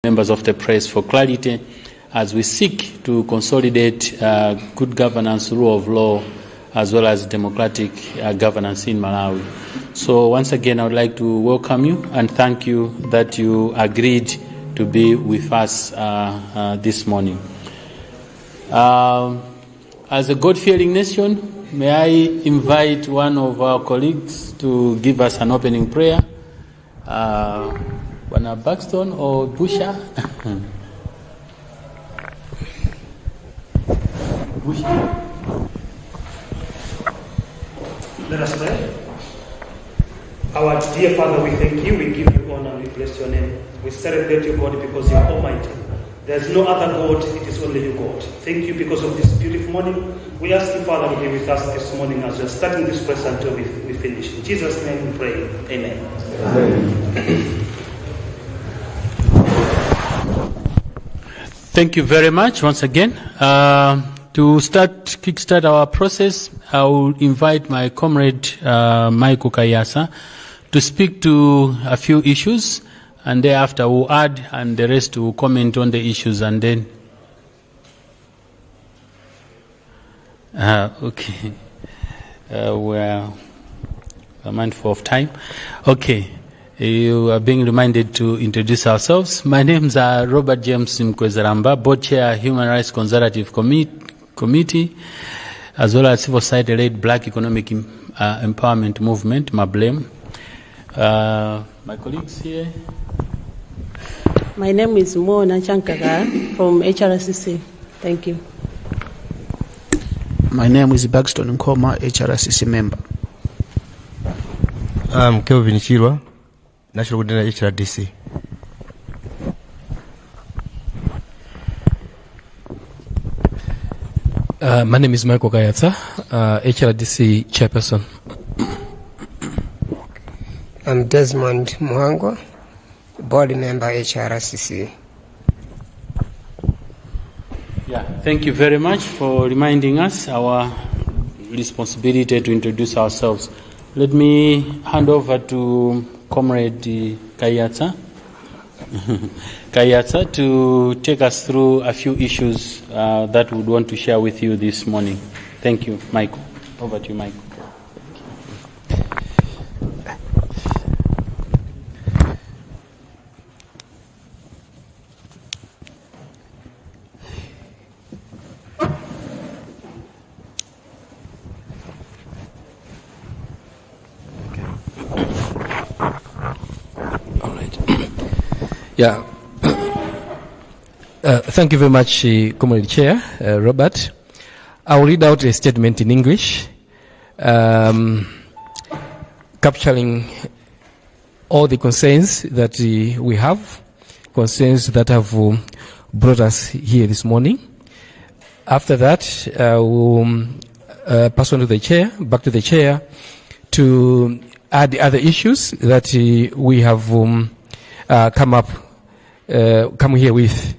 members of the press for clarity as we seek to consolidate good governance, rule of law, as well as democratic governance in Malawi. So once again, I would like to welcome you and thank you that you agreed to be with us this morning. As a God-fearing nation, may I invite one of our colleagues to give us an opening prayer. Bwana Buxton or Busha? Busha. Let us pray. Our dear Father, we thank you, we give you honor, we bless your name. We celebrate you, God, because you are almighty. There's no other God, it is only you, God. Thank you because of this beautiful morning. We ask you, Father, to be with us this morning as we're starting this prayer until we finish. In Jesus' name we pray. Amen. Amen. Thank you very much once again. To kickstart our process, I will invite my comrade Michael Kayasa to speak to a few issues, and thereafter we'll add, and the rest will comment on the issues, and then. Okay. We're mindful of time. Okay. You are being reminded to introduce ourselves. My names are Robert James Mkwezaramba, board chair, Human Rights Consultative Committee, as well as civil society-led Black Economic Empowerment Movement, MABLEM. My colleagues here. My name is Mona Chankaga from HRCC. Thank you. My name is Buxton Nkoma, HRCC member. I'm Kelvin Chirwa, National Coordinator HRDC. My name is Michael Kayatsa, HRDC chairperson. I'm Desmond Muhangwa, board member HRCC. Yeah, thank you very much for reminding us our responsibility to introduce ourselves. Let me hand over to Comrade Kayatsa. Kayatsa to take us through a few issues that we would want to share with you this morning. Thank you, Michael. Over to you, Michael. Yeah. Thank you very much, Comrade Chair, Robert. I will read out a statement in English, capturing all the concerns that we have, concerns that have brought us here this morning. After that, we'll pass on to the Chair, back to the Chair, to add the other issues that we have come here with.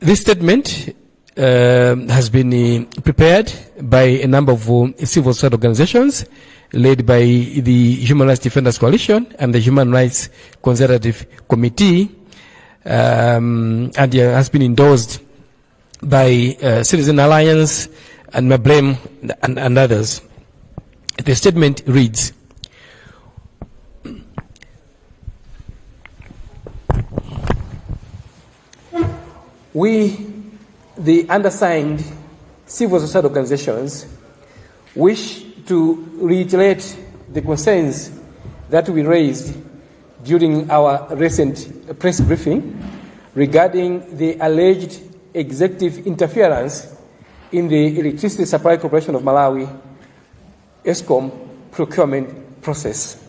This statement has been prepared by a number of civil society organizations led by the Human Rights Defenders Coalition and the Human Rights Consultative Committee, and has been endorsed by Citizen Alliance and MABLEM and others. The statement reads: we, the undersigned civil society organizations, wish to reiterate the concerns that we raised during our recent press briefing regarding the alleged executive interference in the Electricity Supply Corporation of Malawi, ESCOM, procurement process.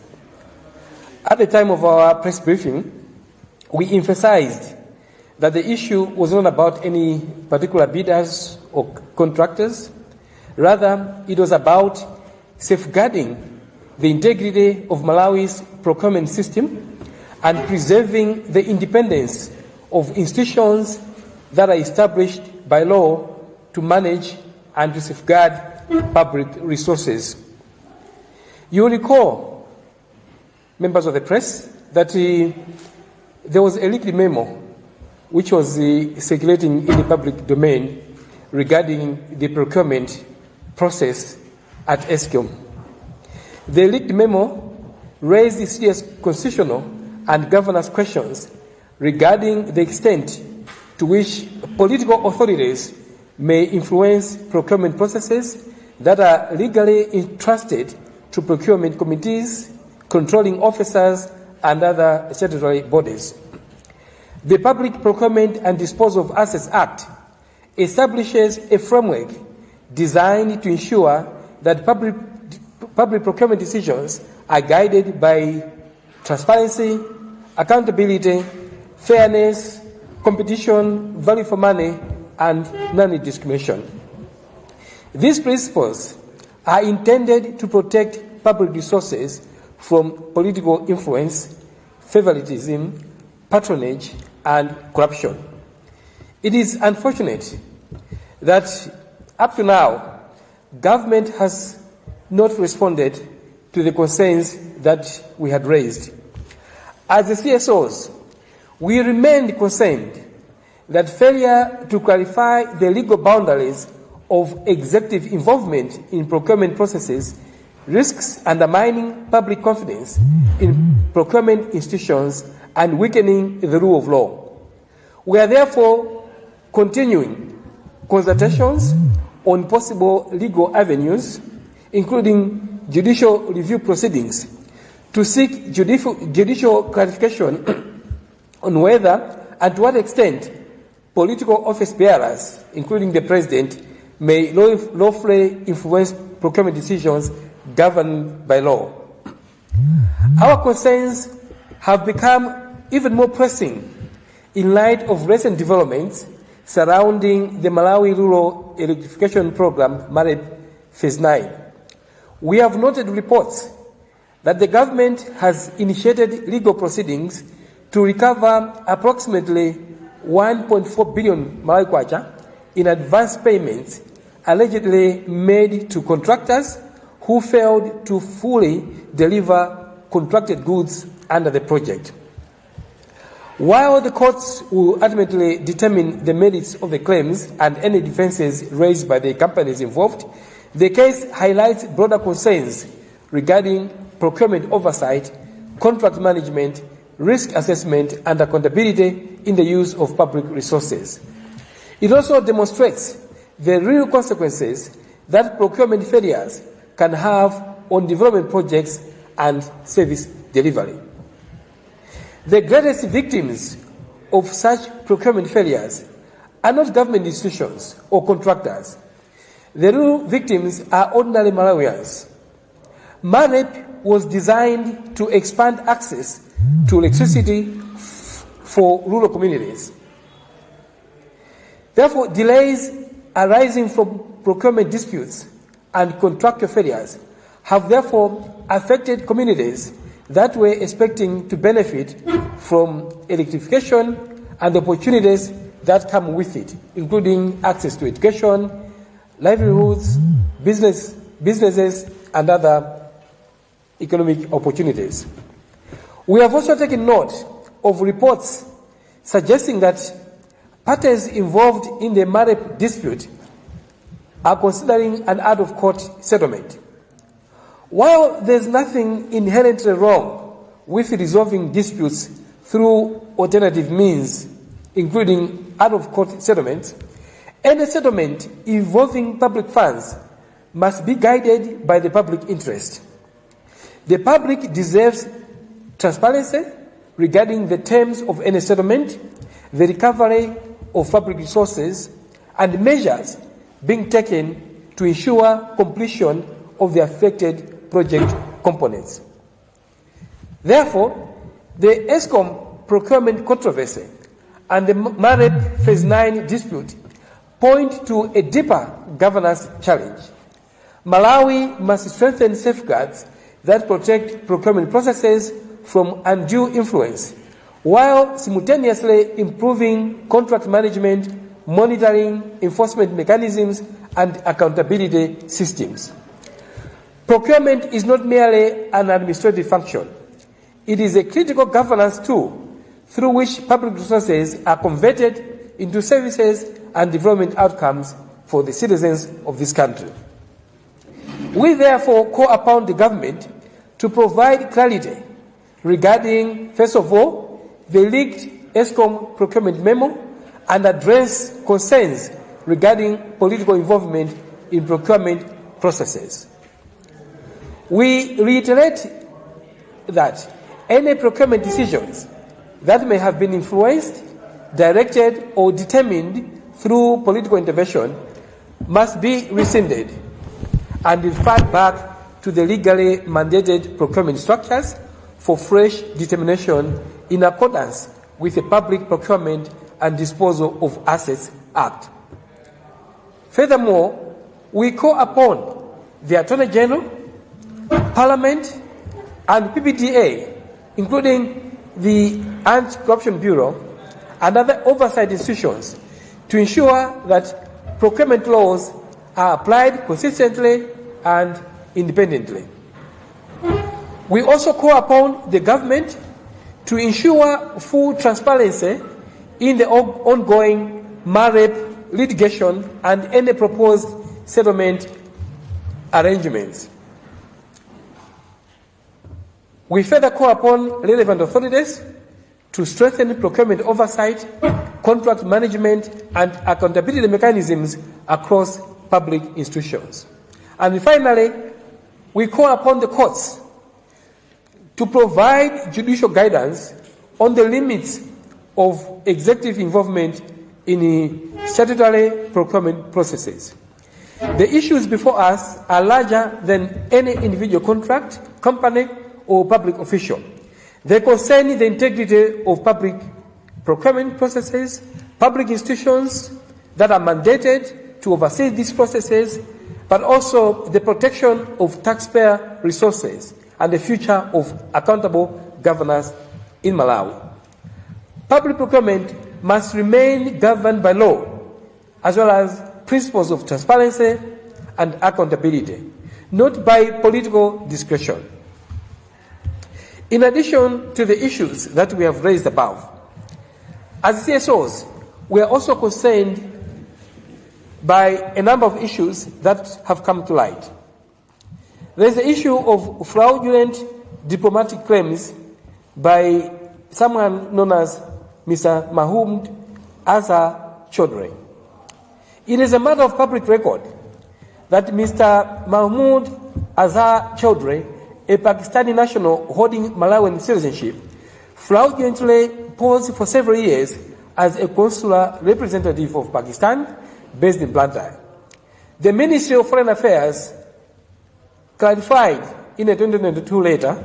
At the time of our press briefing, we emphasized that the issue was not about any particular bidders or contractors. Rather, it was about safeguarding the integrity of Malawi's procurement system and preserving the independence of institutions that are established by law to manage and to safeguard public resources. You will recall, members of the press, that there was a leaked memo which was circulating in the public domain regarding the procurement process at ESCOM. The leaked memo raised serious constitutional and governance questions regarding the extent to which political authorities may influence procurement processes that are legally entrusted to procurement committees, controlling officers, and other statutory bodies. The Public Procurement and Disposal of Assets Act establishes a framework designed to ensure that public procurement decisions are guided by transparency, accountability, fairness, competition, value for money, and non-discrimination. These principles are intended to protect public resources from political influence, favoritism, patronage, and corruption. It is unfortunate that up to now, government has not responded to the concerns that we had raised. As the CSOs, we remained concerned that failure to clarify the legal boundaries of executive involvement in procurement processes risks undermining public confidence in procurement institutions and weakening the rule of law. We are therefore continuing consultations on possible legal avenues, including judicial review proceedings, to seek judicial clarification on whether and to what extent political office bearers, including the President, may lawfully influence procurement decisions governed by law. Our concerns have become even more pressing in light of recent developments surrounding the Malawi Rural Electrification Program, MAREP Phase 9. We have noted reports that the government has initiated legal proceedings to recover approximately 1.4 billion Malawi kwacha in advance payments allegedly made to contractors who failed to fully deliver contracted goods under the project. While the courts will ultimately determine the merits of the claims and any defenses raised by the companies involved, the case highlights broader concerns regarding procurement oversight, contract management, risk assessment, and accountability in the use of public resources. It also demonstrates the real consequences that procurement failures can have on development projects and service delivery. The greatest victims of such procurement failures are not government institutions or contractors. The real victims are ordinary Malawians. MAREP was designed to expand access to electricity for rural communities. Therefore, delays arising from procurement disputes and contractor failures have therefore affected communities that were expecting to benefit from electrification and the opportunities that come with it, including access to education, livelihoods, businesses, and other economic opportunities. We have also taken note of reports suggesting that parties involved in the MAREP dispute are considering an out-of-court settlement. While there is nothing inherently wrong with resolving disputes through alternative means, including out-of-court settlements, any settlement involving public funds must be guided by the public interest. The public deserves transparency regarding the terms of any settlement, the recovery of public resources, and measures being taken to ensure completion of the affected project components. Therefore, the ESCOM procurement controversy and the MAREP Phase 9 dispute point to a deeper governance challenge. Malawi must strengthen safeguards that protect procurement processes from undue influence, while simultaneously improving contract management, monitoring, enforcement mechanisms, and accountability systems. Procurement is not merely an administrative function. It is a critical governance tool through which public resources are converted into services and development outcomes for the citizens of this country. We therefore call upon the government to provide clarity regarding, first of all, the leaked ESCOM procurement memo and address concerns regarding political involvement in procurement processes. We reiterate that any procurement decisions that may have been influenced, directed, or determined through political intervention must be rescinded and referred back to the legally mandated procurement structures for fresh determination in accordance with the Public Procurement and Disposal of Assets Act. Furthermore, we call upon the Attorney General, Parliament, and PPDA, including the Anti-Corruption Bureau and other oversight institutions, to ensure that procurement laws are applied consistently and independently. We also call upon the government to ensure full transparency in the ongoing MAREP litigation and any proposed settlement arrangements. We further call upon relevant authorities to strengthen procurement oversight, contract management, and accountability mechanisms across public institutions. And finally, we call upon the courts to provide judicial guidance on the limits of executive involvement in statutory procurement processes. The issues before us are larger than any individual contract, company, or public official. They concern the integrity of public procurement processes, public institutions that are mandated to oversee these processes, but also the protection of taxpayer resources and the future of accountable governance in Malawi. Public procurement must remain governed by law, as well as principles of transparency and accountability, not by political discretion. In addition to the issues that we have raised above, as CSOs, we are also concerned by a number of issues that have come to light. There is the issue of fraudulent diplomatic claims by someone known as Mr. Mahmoud Azhar Chaudhry. It is a matter of public record that Mr. Mahmoud Azhar Chaudhry, a Pakistani national holding Malawian citizenship, fraudulently posed for several years as a consular representative of Pakistan based in Blantyre. The Ministry of Foreign Affairs clarified in a 2022 letter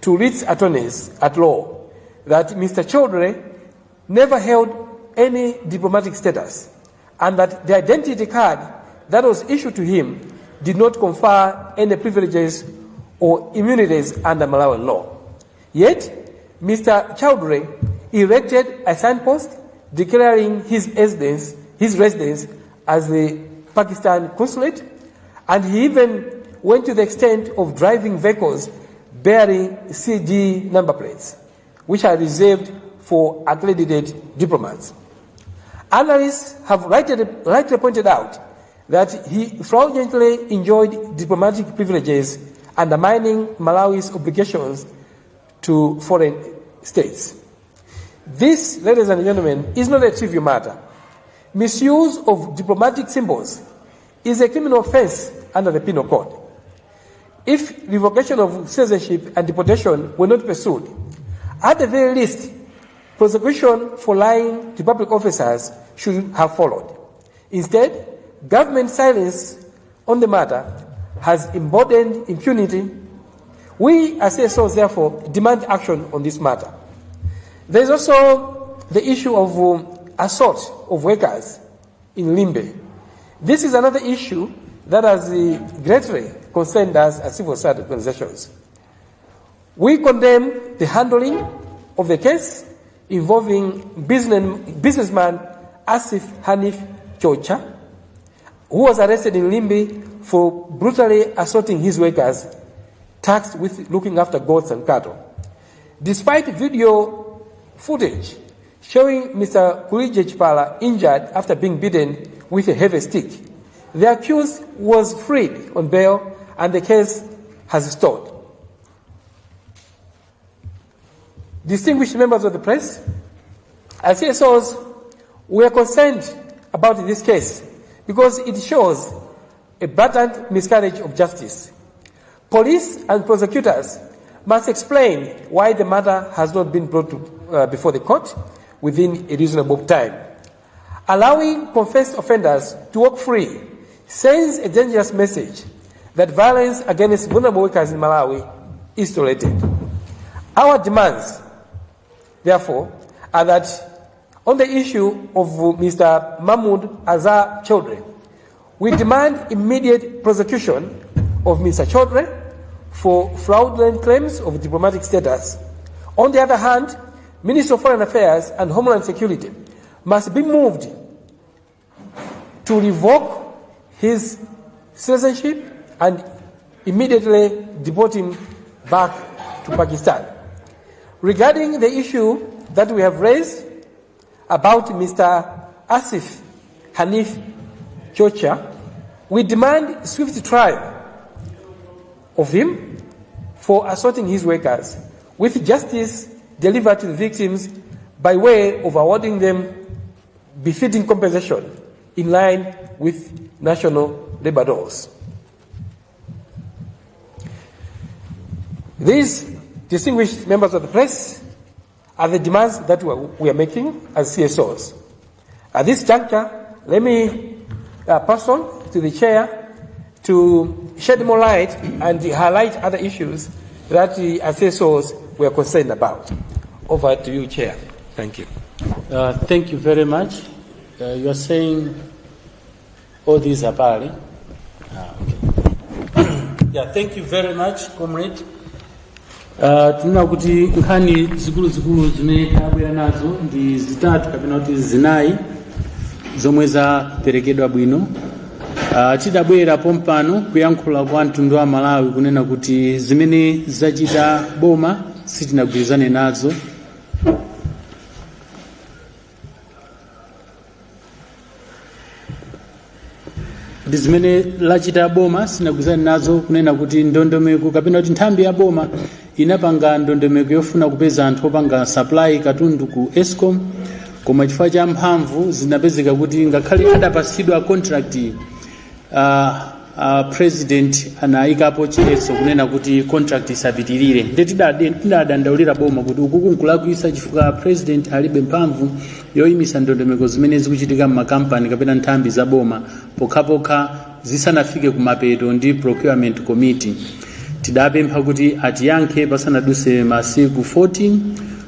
to its attorneys at law that Mr. Chaudhry never held any diplomatic status and that the identity card that was issued to him did not confer any privileges or immunities under Malawian law. Yet, Mr. Chaudhry erected a signpost declaring his residence as the Pakistan consulate, and he even went to the extent of driving vehicles bearing CG number plates, which are reserved for accredited diplomats. Analysts have rightly pointed out that he fraudulently enjoyed diplomatic privileges, undermining Malawi's obligations to foreign states. This, ladies and gentlemen, is not a trivial matter. Misuse of diplomatic symbols is a criminal offense under the Penal Code. If revocation of citizenship and deportation were not pursued, at the very least, prosecution for lying to public officers should have followed. Instead, government silence on the matter has emboldened impunity. We, as CSOs, therefore, demand action on this matter. There is also the issue of assault of workers in Limbe. This is another issue that has greatly concerned us as civil society organizations. We condemn the handling of the case involving businessman Asif Hanif Chocha, who was arrested in Limbe for brutally assaulting his workers tasked with looking after goats and cattle. Despite video footage showing Mr. Kulije Chipala injured after being beaten with a heavy stick. The accused was freed on bail and the case has stalled. Distinguished members of the press, as CSOs, we are concerned about this case because it shows a blatant miscarriage of justice. Police and prosecutors must explain why the matter has not been brought to, before the court within a reasonable time. Allowing confessed offenders to walk free sends a dangerous message that violence against vulnerable workers in Malawi is tolerated. Our demands, therefore, are that on the issue of Mr. Mahmoud Azar Chaudhry, we demand immediate prosecution of Mr. Chaudhry for fraudulent claims of diplomatic status. On the other hand, Minister of Foreign Affairs and Homeland Security must be moved to revoke his citizenship and immediately deport him back to Pakistan. Regarding the issue that we have raised about Mr. Asif Hanif Chocha, we demand swift trial of him for assaulting his workers, with justice delivered to the victims by way of awarding them befitting compensation in line with national labor laws. These distinguished members of the press are the demands that we are making as CSOs. At this juncture, let me pass on to the chair to shed more light and highlight other issues that the CSOs were concerned about. Over to you, Chair. Thank you. Thank you very much. You are saying all these are valid. Okay. Yeah, thank you very much, comrade. Tunaona kuti nkhani zikulu zimene tabwera nazo ndi zitatu kapena kuti zinayi zomwe zaperekedwa bwino. Tidabwera pompano kuyankhula kwa mtundu wa Malawi kunena kuti zimene zachita boma sitinagwirizane nazo. Zimene lachita boma sinagwirizane nazo kunena kuti ndondomeko kapena kuti nthambi ya boma inapanga ndondomeko yofuna kupeza anthu opanga supply katundu ku Eskom, koma chifukwa cha mphamvu zinapezeka kuti ngakhale adapasidwa contract president anayikapo chiletso kunena kuti contract isapitirire. Tidadandaulira boma kuti uku kunkulakwisa chifukwa president alibe mphamvu yoyimisa ndondomeko zimene zikuchitika m'makampani kapena nthambi za boma pokhapokha zisanafike kumapeto ndi procurement committee. Tidapempha kuti atiyankhe pasanaduse masiku 14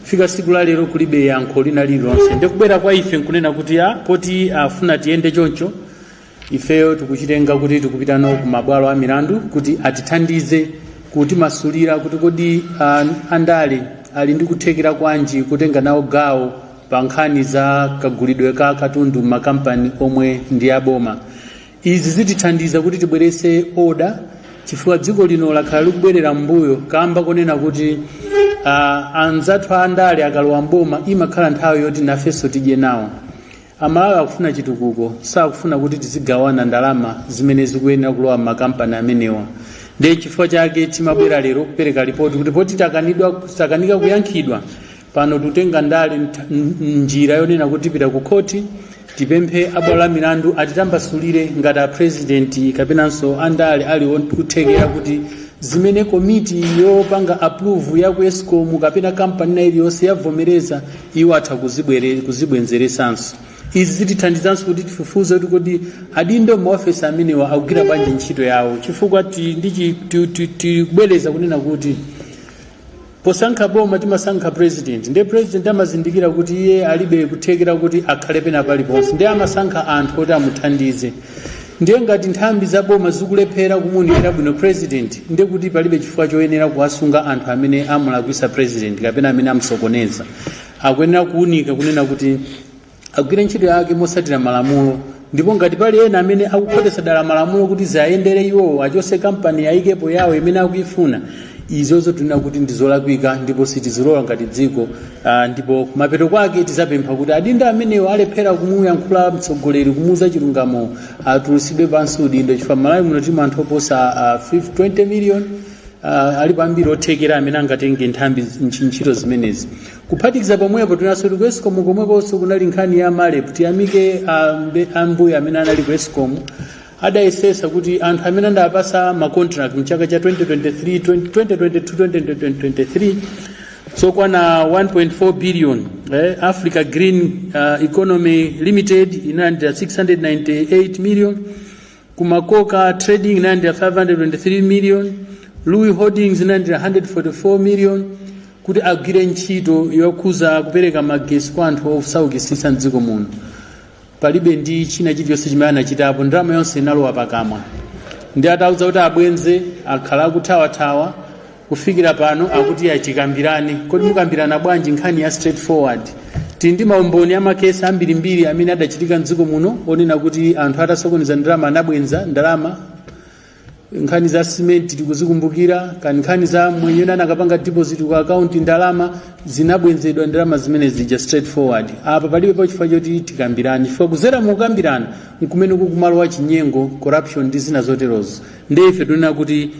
fika siku la lero kulibe yankho lina lililonse. Ndikubwera kwa ife nkunena kuti poti afuna tiyende choncho ifeyo tikuchitenga kuti tikupita nawo ku mabwalo a milandu kuti atithandize kuti masulira kuti kodi andale ali ndi kuthekera kwanji kutenga nawo gawo pa nkhani za kagulidwe ka katundu makampani omwe ndi aboma. Izi zitithandiza kuti tibwerese order chifukwa dziko lino lakhala likubwerera mbuyo kamba konena kuti anzathu andale akalowa mboma imakhala nthawi yoti nafenso tidye nawo. Amalawi akufuna chitukuko, sakufuna kuti tizigawana ndalama zimene zikuyenera kulowa makampani amenewa. Ndi chifukwa chake timabwera lero kupereka ripoti kuti poti takanika kuyankhidwa pano tutenga ndale njira yonena kuti pita ku koti tipemphe abwalo la milandu atitambasulire ngati a president kapenanso andale ali kuthekera kuti zimene komiti yopanga approve ya ku Eskom kapena kampani na iliyonse yavomereza iwo atha kuzibwenzeresanso. Izi zitithandizanso kuti tifufuze kuti kodi adindo maofesi amenewa akugwira bwanji ntchito yawo chifukwa tibwereza kunena kuti posankha boma timasankha president ndi president amazindikira kuti iye alibe kuthekera kuti akhale pena paliponse ndi amasankha anthu kuti amuthandize. Ndiye ngati nthambi za boma zikulephera kumuunikira bwino president ndi kuti palibe chifukwa choyenera kuwasunga anthu amene amulakwisa president kapena amene amsokoneza. Akuyenera kuunika kunena kuti agwire ntchito yake mosatira malamulo, ndipo ngati pali ena amene akukhotesa dala malamulo kuti zayendere iwo achose kampani yayikepo yawo imene akuyifuna, izozo tunena kuti ndizolakwika ndipo sitizilola ngati dziko. Ndipo mapeto kwake tizapempha kuti adindo amenewo alephera kumuyankhula mtsogoleri kumuuza chilungamo atulusidwe pansi udindo, chifukwa Malawi muno tili anthu oposa 20 million. Ali pambiri othekera amene angatenge nthambi ntchito zimenezi. Kuphatikiza pomwepo tinanso ku Escom komwekonso kunali nkhani ya Malep. Tiyamike ambuye amene anali ku Escom adayesesa kuti anthu amene andapasa ma contract mchaka cha 2022-2023 sokwana 1.4 billion. Africa Green Economy Limited inandira 698 million, Kumakoka Trading inandira 523 million, Louis Holdings inandira 144 million kuti agwire ntchito yokhuza kupereka magesi kwa anthu osaukitsitsa mdziko muno. Palibe ndi china chilichonse chimene anachitapo, ndalama yonse inalowa pakamwa. Ndi atauza kuti abwenze akhala akuthawathawa kufikira pano akuti achikambirane. Kodi mukambirana bwanji nkhani ya straightforward? Tili ndi maumboni amakesi ambirimbiri amene adachitika mdziko muno onena kuti anthu atasokoneza ndalama anabwenza ndalama. Nkhani za cement tikuzikumbukira, nkhani za mwenyewe anakapanga deposit ku account ndalama zinabwenzedwa ndalama zimene zija straightforward. Apa palibe chifukwa choti tikambirane, chifukwa kuzera mukambirana nkumene kumalo wa chinyengo, corruption ndi zina zoterozo. Ndefe tunena kuti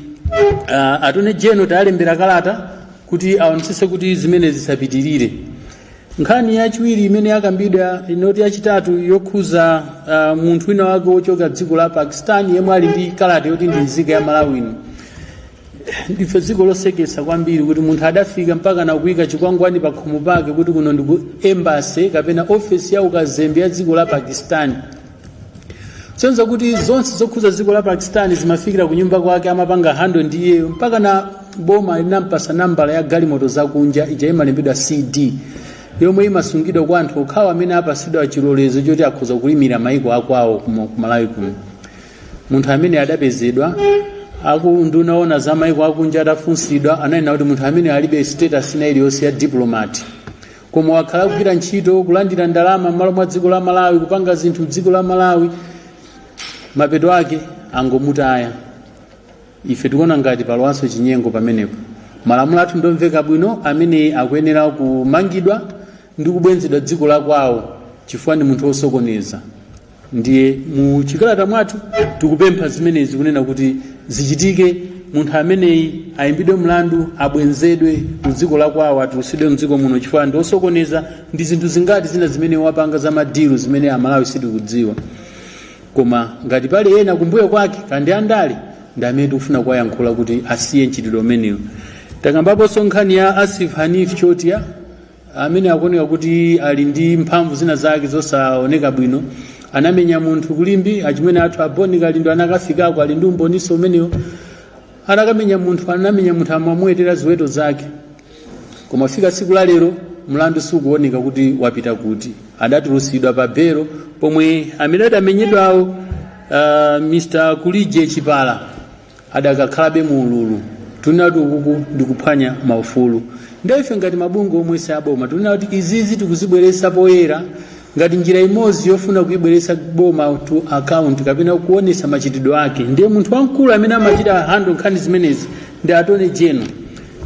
atone jeno talembera kalata kuti aonetsetse kuti zimene zisapitirire. Nkhani yachiwiri imene yakambidwa inoti yachitatu yokhuza munthu wina wake wochoka dziko la Pakistan yemwe ali ndi kalata yoti ndi nzika ya Malawian. Ndife dziko losekesa kwambiri kuti munthu adafika mpaka na kuyika chikwangwani pa khomo pake kuti kuno ndi ku embassy kapena office ya ukazembe ya dziko la Pakistan. Sonza kuti zonse zokhuza dziko la Pakistan zimafikira ku nyumba kwake, amapanga hando ndiye mpaka na boma linampasa nambala ya galimoto zakunja ija imalembedwa CD yomwe imasungidwa kwa anthu okhawa amene apasidwa chilolezo choti akhoza kulimira maiko akwawo ku Malawi kuno. Munthu amene adapezedwa ndunaona za maiko akunja atafunsidwa ananena kuti munthu amene alibe status ina iliyonse ya diplomat, koma wakhala kugwira ntchito kulandira ndalama m'malo mwa dziko la Malawi, kupanga zinthu m'dziko la Malawi, mapeto ake angomutaya. Ife tikuona ngati palowanso chinyengo pamenepo. Malamulo athu ndomveka bwino amene akuyenera kumangidwa ndi kubwenzedwa dziko la kwawo chifukwa ndi munthu osokoneza. Ndiye mu chikalata mwathu tikupempha zimenezi kunena kuti zichitike, munthu ameneyi ayimbidwe mlandu, abwenzedwe ku dziko la kwawo, atulusidwe mdziko muno chifukwa ndi osokoneza ndi zinthu zingati zina zimene wapanga za madiru zimene Amalawi sitikudziwa. Koma ngati pali ena kumbuyo kwake kandi andale ndi amene tikufuna kuwayankhula kuti asiye mchitidwe umenewu. Takambapo nkhani ya Asif Hanif Chotia amene akuoneka kuti ali ndi mphamvu zina zake zosaoneka bwino, anamenya munthu kulimbi achimene athu aboni kalindo anakafikako ali ndi umboniso umenewo. Anakamenya munthu amamwetera ziweto zake, koma fika tsiku la lero mlandu sukuoneka kuti wapita kuti. Adatulusidwa pa belo pomwe amene adamenyedwawo Mr. Kulije Chipala adakakhalabe mu ululu. Tunati ukuku ndikuphwanya maufulu. Ndife ngati mabungo omwe saboma tunena kuti izizi tikuzibweretsa poyera ngati njira imodzi yofuna kuibweretsa boma to account kapena kuonesa machitidwe ake. Ndiye munthu wamkulu amene amachita handle nkhani zimenezi ndi atone jeno.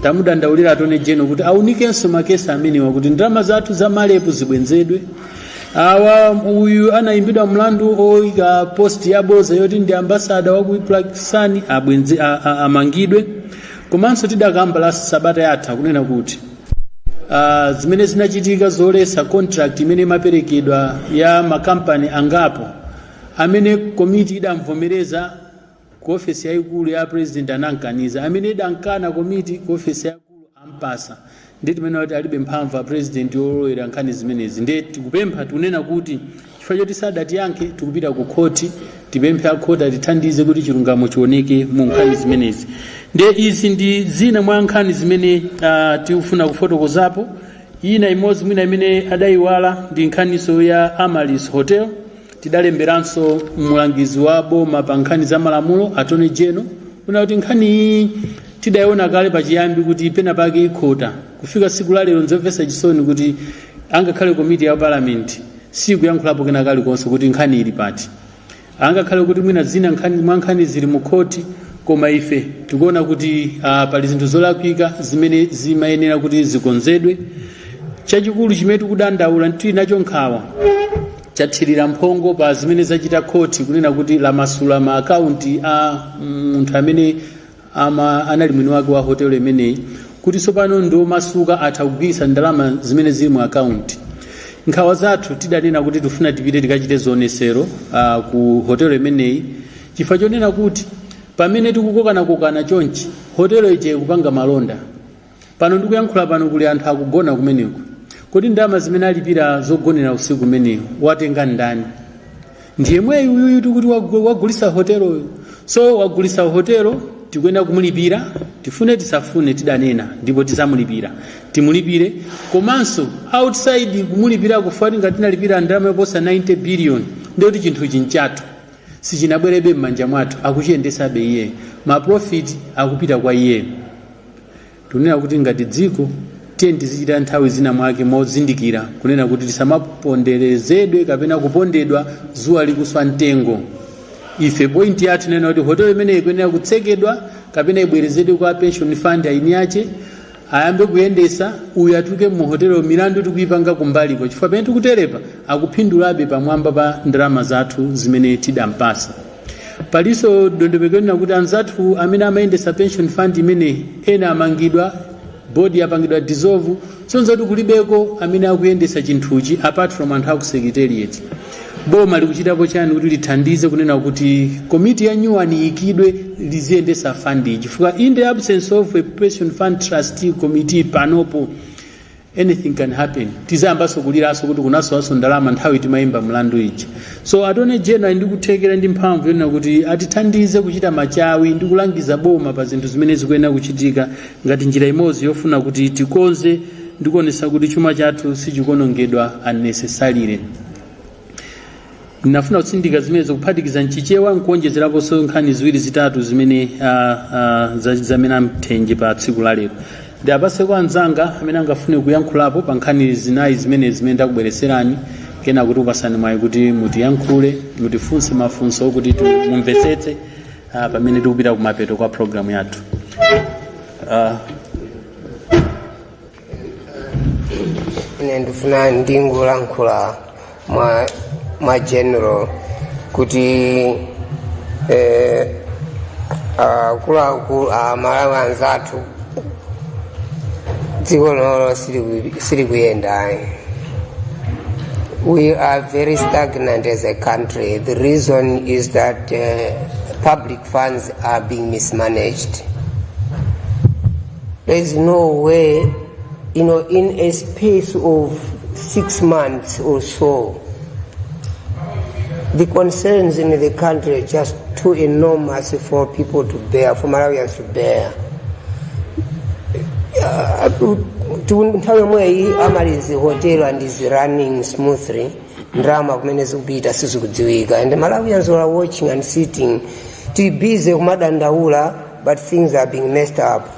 Tamudandaulira atone jeno kuti aunikenso makesi amenewa kuti ndalama zathu za Malepo zibwenzedwe. Uyu anayimbidwa mlandu oyika post ya boza yoti ndi ambassador wa ku Pakistan amangidwe. Komanso tidakamba la sabata yatha kunena kuti zimene zinachitika zolesa contract imene imaperekedwa ya makampani angapo amene komiti idamvomereza ku ofisi yaikulu ya president anankaniza, amene idankana komiti ku ofisi yaikulu ampasa. Ndi timene kuti alibe mphamvu a president olowera nkhani zimenezi. Ndi tikupempha tunena kuti chifukwa choti sadati yanke tikupita ku khoti, tipempha khoti atithandize kuti chilungamo chioneke mu nkhani zimenezi. Ndiye izi ndi zina mwa nkhani zimene tikufuna kufotokozapo. Ina imodzi mwina imene adayiwala ndi nkhaniso ya Amalis Hotel. Tidalemberanso mulangizi wa boma pa nkhani za malamulo atone jeno kuna kuti nkhani iyi tidayiona kale pachiyambi kuti pena pake ikhota kufika siku la lero nzomvetsa chisoni kuti angakhale komiti ya parliament sikuyankhulapo kena kale konse kuti nkhani ili pati. Angakhale kuti mwina zina nkhani zili mu khoti koma ife tikuona kuti pali zinthu zolakwika zimene zimayenera kuti zikonzedwe. Chachikulu chimene tikudandaula ntili nacho nkhawa chathirira mphongo pa zimene zachita khoti kunena kuti lamasula ma akaunti a munthu amene anali mwini wake wa hotelo imeneyi, kuti tsopano ndo masuka atha kugwiritsa ndalama zimene zili mu akaunti. Nkhawa zathu tidanena kuti tifuna tipite tikachite zionesero ku hotelo imeneyi, chifukwa chonena kuti pamene tikukokana chonchi hotelo ije kupanga malonda. Pano ndikuyankhula pano kuli anthu akugona kumeneko, kodi ndalama zimene alipira zogonera usiku kumeneyo watenga ndani? Ndiye mweyi uyuyu tikuti wagulisa hotelo. So wagulisa hotelo tikuenda kumulipira, tifune tisafune tidanena ndipo tisamulipira timulipire. Komanso outside kumulipira kufuati ngati tinalipira ndalama yoposa 90 billion, ndoti chinthu chinchato sichinabwerebe m'manja mwathu, akuchiyendesa be iye, ma profit akupita kwa iye. Tunena kuti ngati dziko tiye tizichita nthawi zina mwake mozindikira kunena kuti tisamaponderezedwe kapena kupondedwa zuwa likuswa mtengo. Ife point yathu nena kuti hotelo imeneyi ikuyenera kutsekedwa kapena ibwerezedwe kwa pension fund aini yache, ayambe kuyendesa uyu atuke mu hotelo milandu tikuyipanga kumbaliko, chifukwa pamene tikuterepa akuphindulabe pamwamba pa ndalama zathu zimene tidampasa. Paliso dondomekeni kuti anzathu amene amayendesa pension fund imeneyi ena amangidwa, bodi yapangidwa dissolve, sonza kuti kulibeko amene akuyendesa chinthuchi apart from anthu aku secretariat. Boma likuchitapo chani kuti lithandize kunena kuti komiti ya nyuwani ikidwe liziyendesa fund, chifukwa in the absence of a pension fund trustee committee panopo anything can happen. Tizayambaso kuliranso kuti kunasowaso ndalama nthawi timayimba mlandu iji. So atone general ndikuthekera ndi mphamvu yonena kuti atithandize kuchita machawi ndi kulangiza boma pa zinthu zimene zikuyenera kuchitika ngati njira imodzi yofuna kuti tikonze ndikuonesa kuti chuma chathu sichikonongedwa unnecessarily. Nafuna kutsindika zimene zokuphatikiza nchichewa nkuonjezeraponso nkhani ziwiri zitatu zimene zamena mthenje pa tsiku la lero. Ndi apase kwa anzanga amene angafune kuyankhulapo pa nkhani zinayi zimene ndakubwereserani, kena kuti upasani mwayi kuti mutiyankhule, mutifunse mafunso kuti mumvetsetse pamene tikupita kumapeto kwa programu yathu. Ine ndifuna ndingolankhula mwa general kuti akuluakulu Malawians athu dziko lolo sili kuyenda. We are very stagnant as a country. The reason is that public funds are being mismanaged. There is no way, in a space of 6 months or so, the concerns in the country are just too enormous for people to bear, for Malawians to bear. Nthawi yomweyi amalizi hotel and is running smoothly, ndalama kumene zikupita sizikudziwika, and the Malawians are watching and sitting, too busy kumadandaula, but things are being messed up.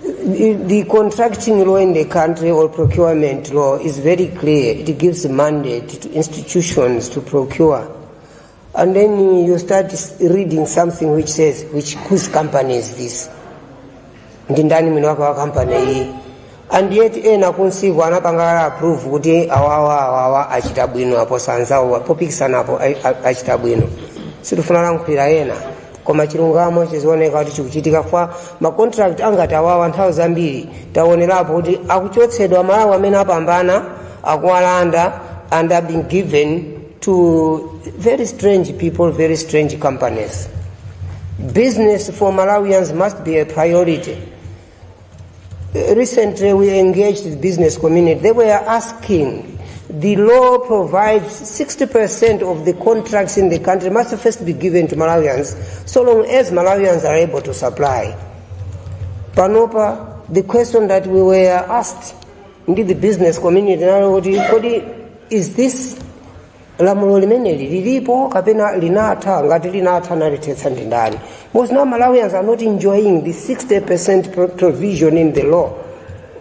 The contracting law in the country, or procurement law, is very clear. It gives a mandate to institutions to procure. And then you start reading something which says, whose company is this? Ndindani mwinwaka wa company. And yet ena kunsiku anapangala approve kuti awawa achita bwino apo sanzawo popikisana apo achita bwino. Situfuna lankhulira ena. Koma chilungamo chizioneka kuti chikuchitika kwa ma contract angati awawa nthawi zambiri taonerapo kuti akuchotsedwa Malawi amene apambana akuwalanda and are being given to very strange people, very strange companies. Business for Malawians must be a priority. Recently we engaged the business community. They were asking, the law provides 60% of the contracts in the country must first be given to Malawians, so long as Malawians are able to supply. Panopa, the question that we were asked, indeed the business community, is this lamulo limeneli lilipo kapena linatha ngati linatha nalithetsa ndindani? Because now Malawians are not enjoying the 60% provision in the law,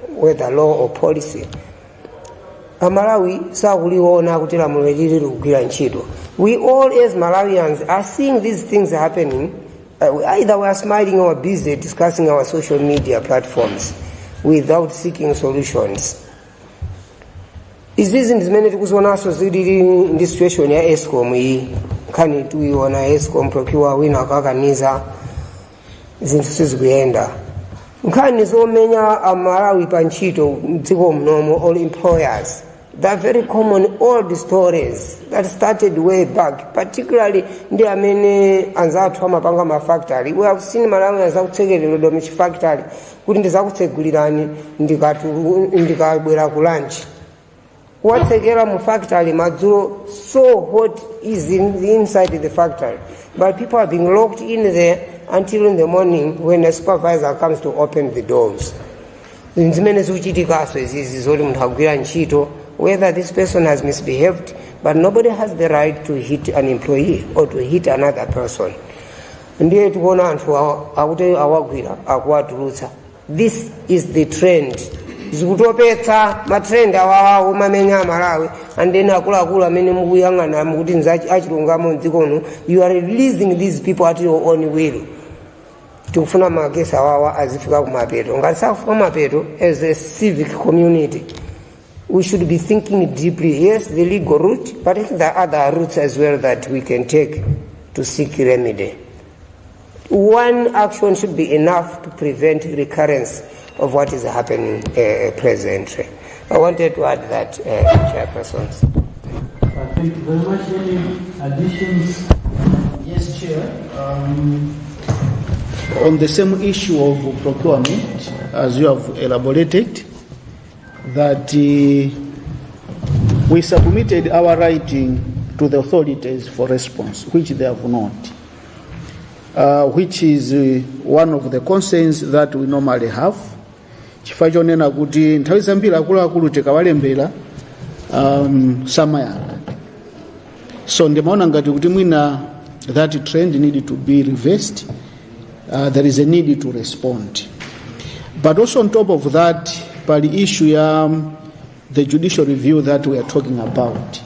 whether law or policy. Malawi sakuliona kuti lamulo lili likugwira ntchito. We all as Malawians are seeing these things happening. Either we are smiling or busy discussing our social media platforms without seeking solutions. Izizi ndizimene tikuzonaso zili ndi situation ya Eskom iyi nkhani tuiona Eskom procure wina akakaniza zinthu sizikuyenda. Nkhani zomenya amalawi pa ntchito mdziko mnomo, all employers. They are very common old stories that started way back, particularly ndi amene anzathu amapanga mafactory. We have seen Malawians akutsekereredwa mchifactory kuti ndizakutsegulirani ndikabwera ku lunch. Watsekera mu factory madzulo, so what is inside the factory? But people are being locked in there until in the morning when a supervisor comes to open the doors. Zimene zikuchitikaso izizi zoti munthu agwira ntchito, whether this person has misbehaved, but nobody has the right to hit an employee or to hit another person. Ndiye tikuona anthu akuti awagwira akuwatulutsa. This is the trend. Zikutopetsa matrend awawo mamenya Malawi, and then akuluakulu amene mukuyang'ana mukuti achilungamo mdzikono, you are releasing these people at your own will. Tikufuna makesi awawa azifika kumapeto. Ngati sakufika kumapeto, as a civic community, we should be thinking deeply. Yes, the legal route, but there are other routes as well that we can take to seek remedy. One action should be enough to prevent recurrence of what is happening presently. I wanted to add that, Chairpersons. Thank you very much. Any additions? Yes, Chair. On the same issue of procurement, as you have elaborated, that we submitted our writing to the authorities for response, which they have not, which is one of the concerns that we normally have. Chifukwa chonena kuti nthawi zambiri akuluakulu tikawalembera samayala. So ndimaona ngati kuti mwina that trend needed to be reversed. There is a need to respond. But also on top of that, by the issue the judicial review that we are talking about.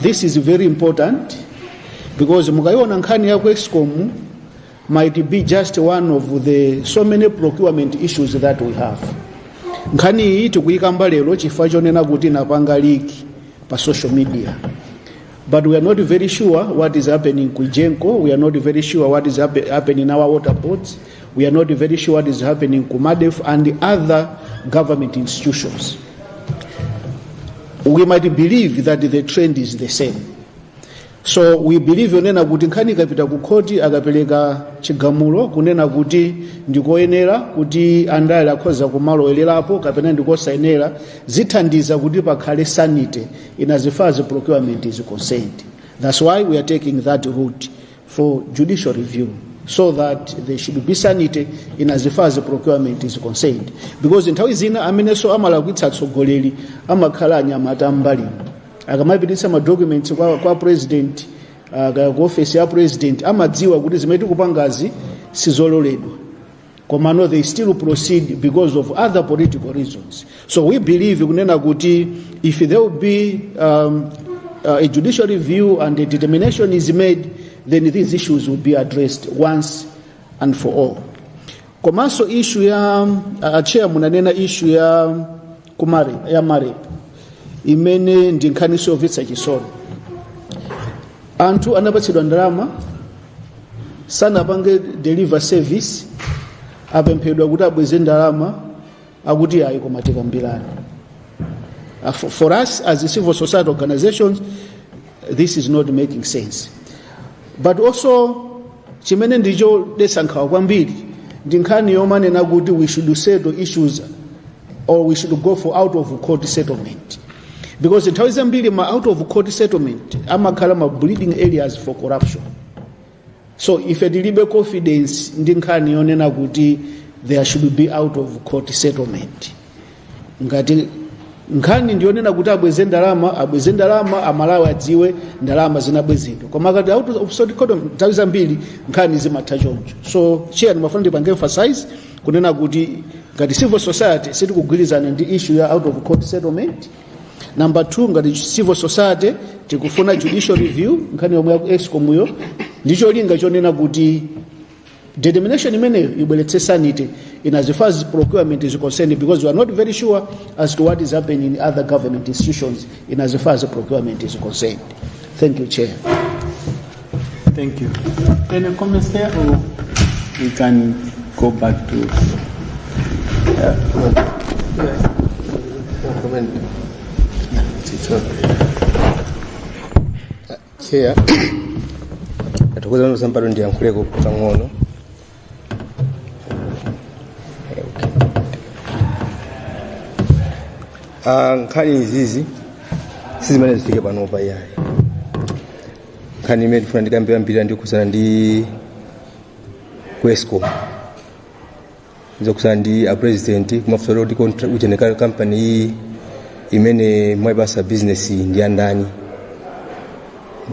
This is very important because mukaiona nkhani ya Eskom might be just one of the so many procurement issues that we have. Nkhani iyi tikuyikamba lero chifukwa chonena kuti napanga leak pa social media. But we are not very sure what is happening in Jenko. We are not very sure what is happening in our water boards. We are not very sure what is happening in Kumadef and the other government institutions. We might believe that the trend is the same. So we believe yonena kuti nkhani kapita ku koti akapeleka chigamulo kunena kuti ndikoyenera kuti andale akhoza kumalowelerapo kapena ndikosayenera zithandiza kuti pakhale sanity in as far as procurement is concerned. That's why we are taking that route for judicial review, so that there should be sanity in as far as procurement is concerned. Because nthawi zina amene so amalakwitsa atsogoleri amakhala anyamata mbali. Akamapititsa ma documents kwa president, ku office ya president, amadziwa kuti zimene tikupangazi sizololedwa. Komano they still proceed because of other political reasons. So we believe kunena kuti if there will be a judicial review and a determination is made, then these issues will be addressed once and for all. Komanso issue ya chair munanena issue ya Marep imene ndi nkhani yomvetsa chisoni. Anthu anapatsidwa ndalama sanapange deliver service, apemphedwa kuti abweze ndalama akuti ayi koma tikambirana. For us as a civil society organizations, this is not making sense. But also chimene ndicho desankhawa kwambiri ndi nkhani yomanena kuti we should settle issues or we should go for out of court settlement. Because nthawi zambiri ma out of court settlement amakhala ma bleeding areas for corruption. So if tilibe confidence ndi nkhani yonena kuti there should be out of court settlement, ngati nkhani ndionena kuti abweze ndalama amalawi adziwe ndalama zinabwezedwa. Koma ngati out of court nthawi zambiri nkhani zimatha choncho. So chair ndimafuna ndipange emphasize kunena kuti ngati civil society sitikugwirizana ndi issue ya out of court settlement, Number 2, ngati civil society tikufuna judicial review nkhani yomwe ya Eskom yo ndicho linga chonena kuti determination imeneyo ibweretse sanity in as far as procurement is concerned, because we are not very sure as to what is happening in other government institutions in as far as procurement is concerned. Thank you, Chair. Thank you. Any comments there, or we can go back to... Chair, atakuza no sampalo ndi yankhuleko pang'ono. Nkhani izizi sizimene zifike pano pa yayi. Nkhani imene ndifuna ndikambe mbiri ndikusana ndi Eskom. Ndikusana ndi a president kumafuna kuti contract ujeneka company imene mwabasa business ndi andani.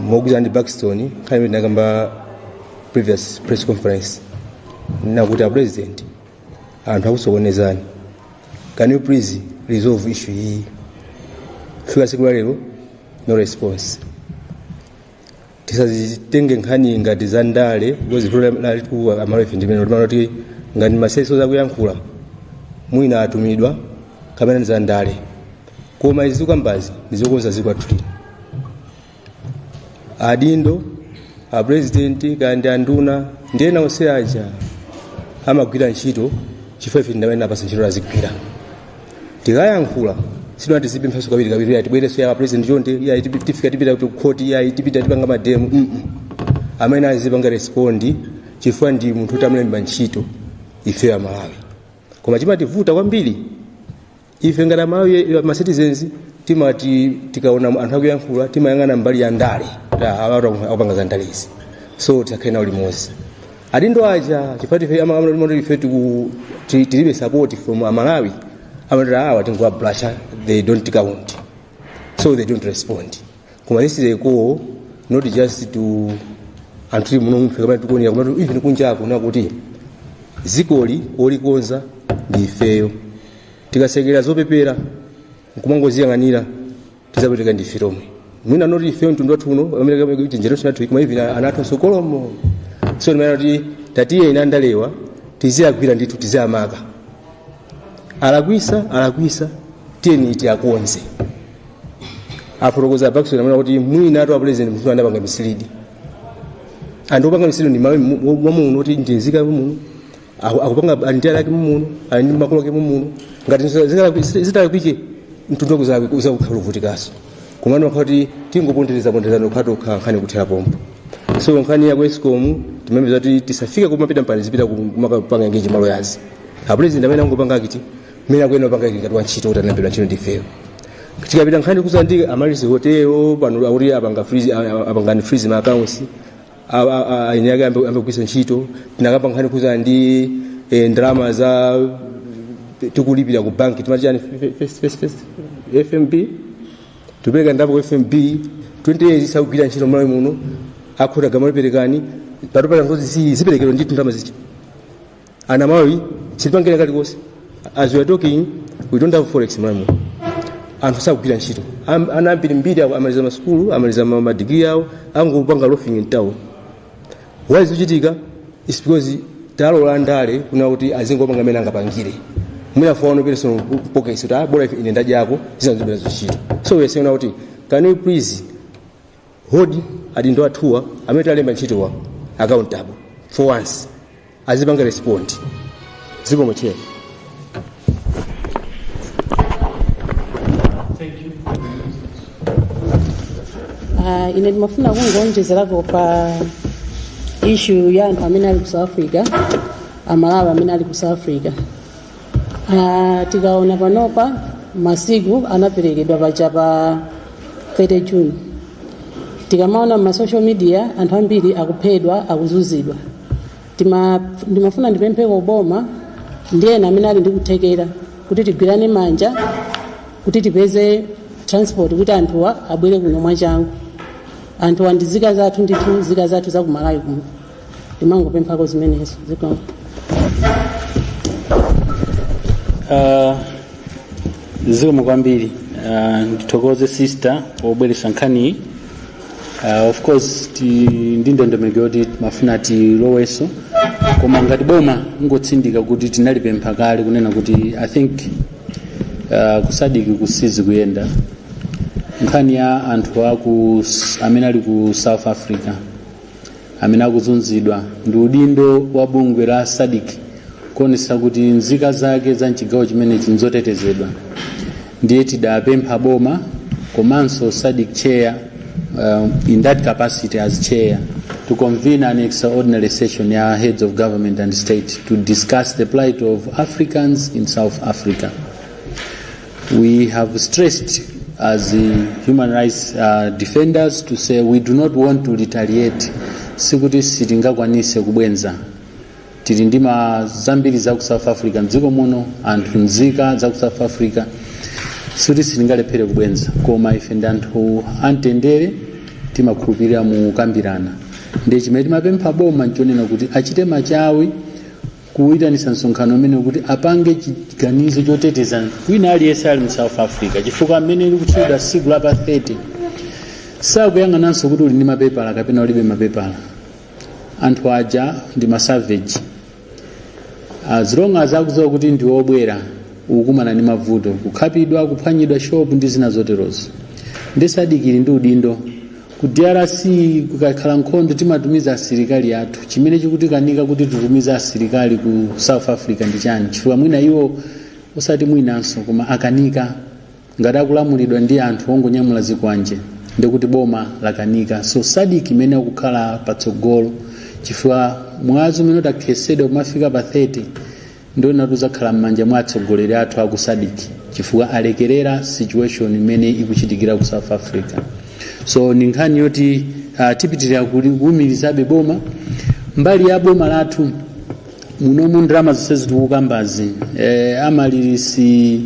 Moguza ndi Buxton nkhani imene ndakamba previous press conference. Nakuti a president anthu akusokonezani. Can you please resolve issue hii? Fika siku lero no response. Tisazitenge nkhani ngati za ndale because la litu Malawi ndimene kuti ngati maseso za kuyankhula mwina atumidwa kamene za ndale. Koma izuka mbazi ndizokonza zikwathu. Adindo a president kandi anduna ndena onse aja amagwira ntchito chifukwa ndamene apasa ntchito azigwira. Tikayankhula sinati zibe mphaso kabiri ya tibwereso ya president jonte ya tifika tipita ku court ya tipita tipanga mademu amene azipanga respondi chifukwa ndi munthu utamulemba ntchito ife ya Malawi. Koma chimativuta kwambiri ife ngati Malawi ma citizens timati tikaona anthu akuyankhula timayang'ana mbali ya ndale apanga za ndalezi, so tikhaina ulimozi adindo aja chifukwa ife amamwe ife tilibe support from Malawi. Amara blusher, they don't count, so they don't respond. Kuma this is a goal, not just to antri muno mfika tukoni yakumatu even kunja kuna kuti zikoli oli konza ndi feyo tikasegera zopepera nkumangoziyang'anira tizapeteka ndi firomwe mwina not ifeyo mtundu tuno amerika kuti generation yathu ikuma even anathu sokolomo, so nimana kuti tatiye inandalewa tiziyagwira nditu tiziyamaka alakwisa teni iti akonze aprogoza Buxton amana kuti mwina atu a president mfuna ndapanga misilidi andi opanga misilidi ndi muno kuti ndinzika muno akupanga andira lake muno andi makolo ke muno ngati zitalakwike mtundu kuza kukhaluvutikaso kumano kuti tingopondereza nokhato nkhani kuthera pompo. So nkhani ya Eskom timemeza kuti tisafika kumapita mpani zipita kumapanga ngeji malo yazi a president amene angopanga kiti mina kwena panga ngati wantchito utanambira ntchito ndifeyo tikapita nkhani kuzandika amalisi hotel pano auri apanga freeze apanga freeze ma accounts anyaka ambe kuisa ntchito tinakapa nkhani kuzandi drama za tikulipira ku bank timachani FMB tupeka ndapo FMB 20 years sakugwira ntchito Malawi muno akhoda gamali perekani patopala ngozi ziperekero ndi ndalama zichi ana Malawi silipangire kali kosi. As we are talking, we don't have forex Malawi. Anthu sakugwira ntchito ana mbiri amaliza masukulu amaliza madegree yawo angopanga loafing in town. Why zichitika is because talola ndale kuna kuti azingopanga amene angapangire mwina faona personal pockets kuti bora ine ndaji yako zizanzibira zochita. So we are saying kuti can you please hold adindo athuwa amene talemba ntchito wa accountable for once azipanga respond ziko mochera. Ine ndimafuna kungonjezerako pa issue ya anthu amene ali ku South Africa, Amalawi amene ali ku South Africa. Tikaona panopa masiku anaperekedwa pacha pa 30 June. Tikamaona ma social media anthu ambiri akuphedwa akuzuzidwa. Ndimafuna ndipempheko boma ndiye amene ali ndikuthekera kuti tigwirane manja kuti tipeze transport kuti anthuwa abwere kuno mwachangu. Anthu andizika zathu ndithu zika zathu za ku Malawi kuno. Ndimangopemphako zimenezo zikho. Zikomo kwambiri ndithokoze sister obweretsa nkhani. Of course ndi ndondomeko yoti mafuna tiloweso, koma ngati boma ngotsindika kuti tinalipempha kale kunena kuti I think kusadiki kusizi kuyenda nkhani ya anthu amene ali ku South Africa amene akuzunzidwa ndi udindo wa bungwe la SADC kuonesa kuti nzika zake za mchigawo chimene chinzotetezedwa. Ndiye tidapempha boma komanso SADC chair in that capacity as chair to convene an extraordinary session ya heads of government and state to discuss the plight of Africans in South Africa. We have stressed as the human rights defenders to say we do not want to retaliate. Sikuti sitingakwanise kubwenza. Tili ndima zambiri za ku South Africa mdziko muno, anthu nzika za ku South Africa. Sikuti sitingalephere kubwenza. Koma ife ndi anthu amtendere timakhulupirira mu kukambirana. Ndiye chimene timapempha boma nchonena kuti achite machawi kuyitanisa msonkhano umene kuti apange chiganizo choteteza wina aliyense ali mu South Africa. Chifukwa amene ili kutchedwa siku la pa 30 sakuyang'ananso kuti uli ndi mapepala kapena ulibe mapepala. Anthu aja ndi masavage. As long as akudziwa kuti ndi obwera ukukumana ndi mavuto, kukhapidwa, kuphwanyidwa shop ndi zina zoterozo. Ndi SADC ndi udindo ku DRC kukakhala nkhondo timatumiza asilikali athu. Chimene chikutikanika kuti titumiza asilikali ku South Africa ndi chani? Chifukwa mwina iwo osati mwinanso koma akanika ngati akulamulidwa ndi anthu ongonyamula zikwanje ndikuti boma lakanika. So SADC imene akukhala patsogolo chifukwa mwazi umene utakhesedwa kumafika pa 30 ndio natuzakhala m'manja mwa atsogoleri athu aku SADC chifukwa alekerera situation imene ikuchitikira ku South Africa. So ni nkhani yoti tipitirira kuwumirizabe boma mbali ya boma lathu munomu ndrama zonse zikukambazi amalirisi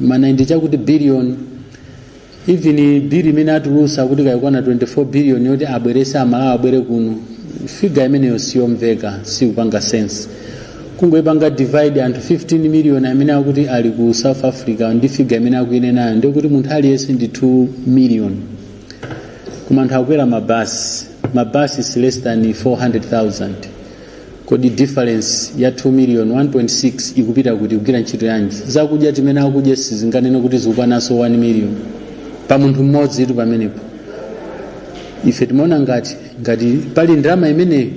manayindi chakuti billion even bili imene atulusa kuti kayikwana 24 billion yoti abwerese amalawi abwere kuno. Figure imeneyo siyomveka, sikupanga sense. Kungoyipanga divide anthu 15 million amene akuti ali ku South Africa ndi figure imene akuinenayo ndiyo kuti munthu aliyense ndi 2 million. Kuma anthu akwera mabasi is less than 400,000. Kodi difference ya 2 million 1.6 ikupita kuti kugwira ntchito yanji. Zakudya timene akudya sizinganene kuti zikukwananso 1 million pa munthu mmodzi itu pamenepo. Ife timaona ngati pali ndrama imene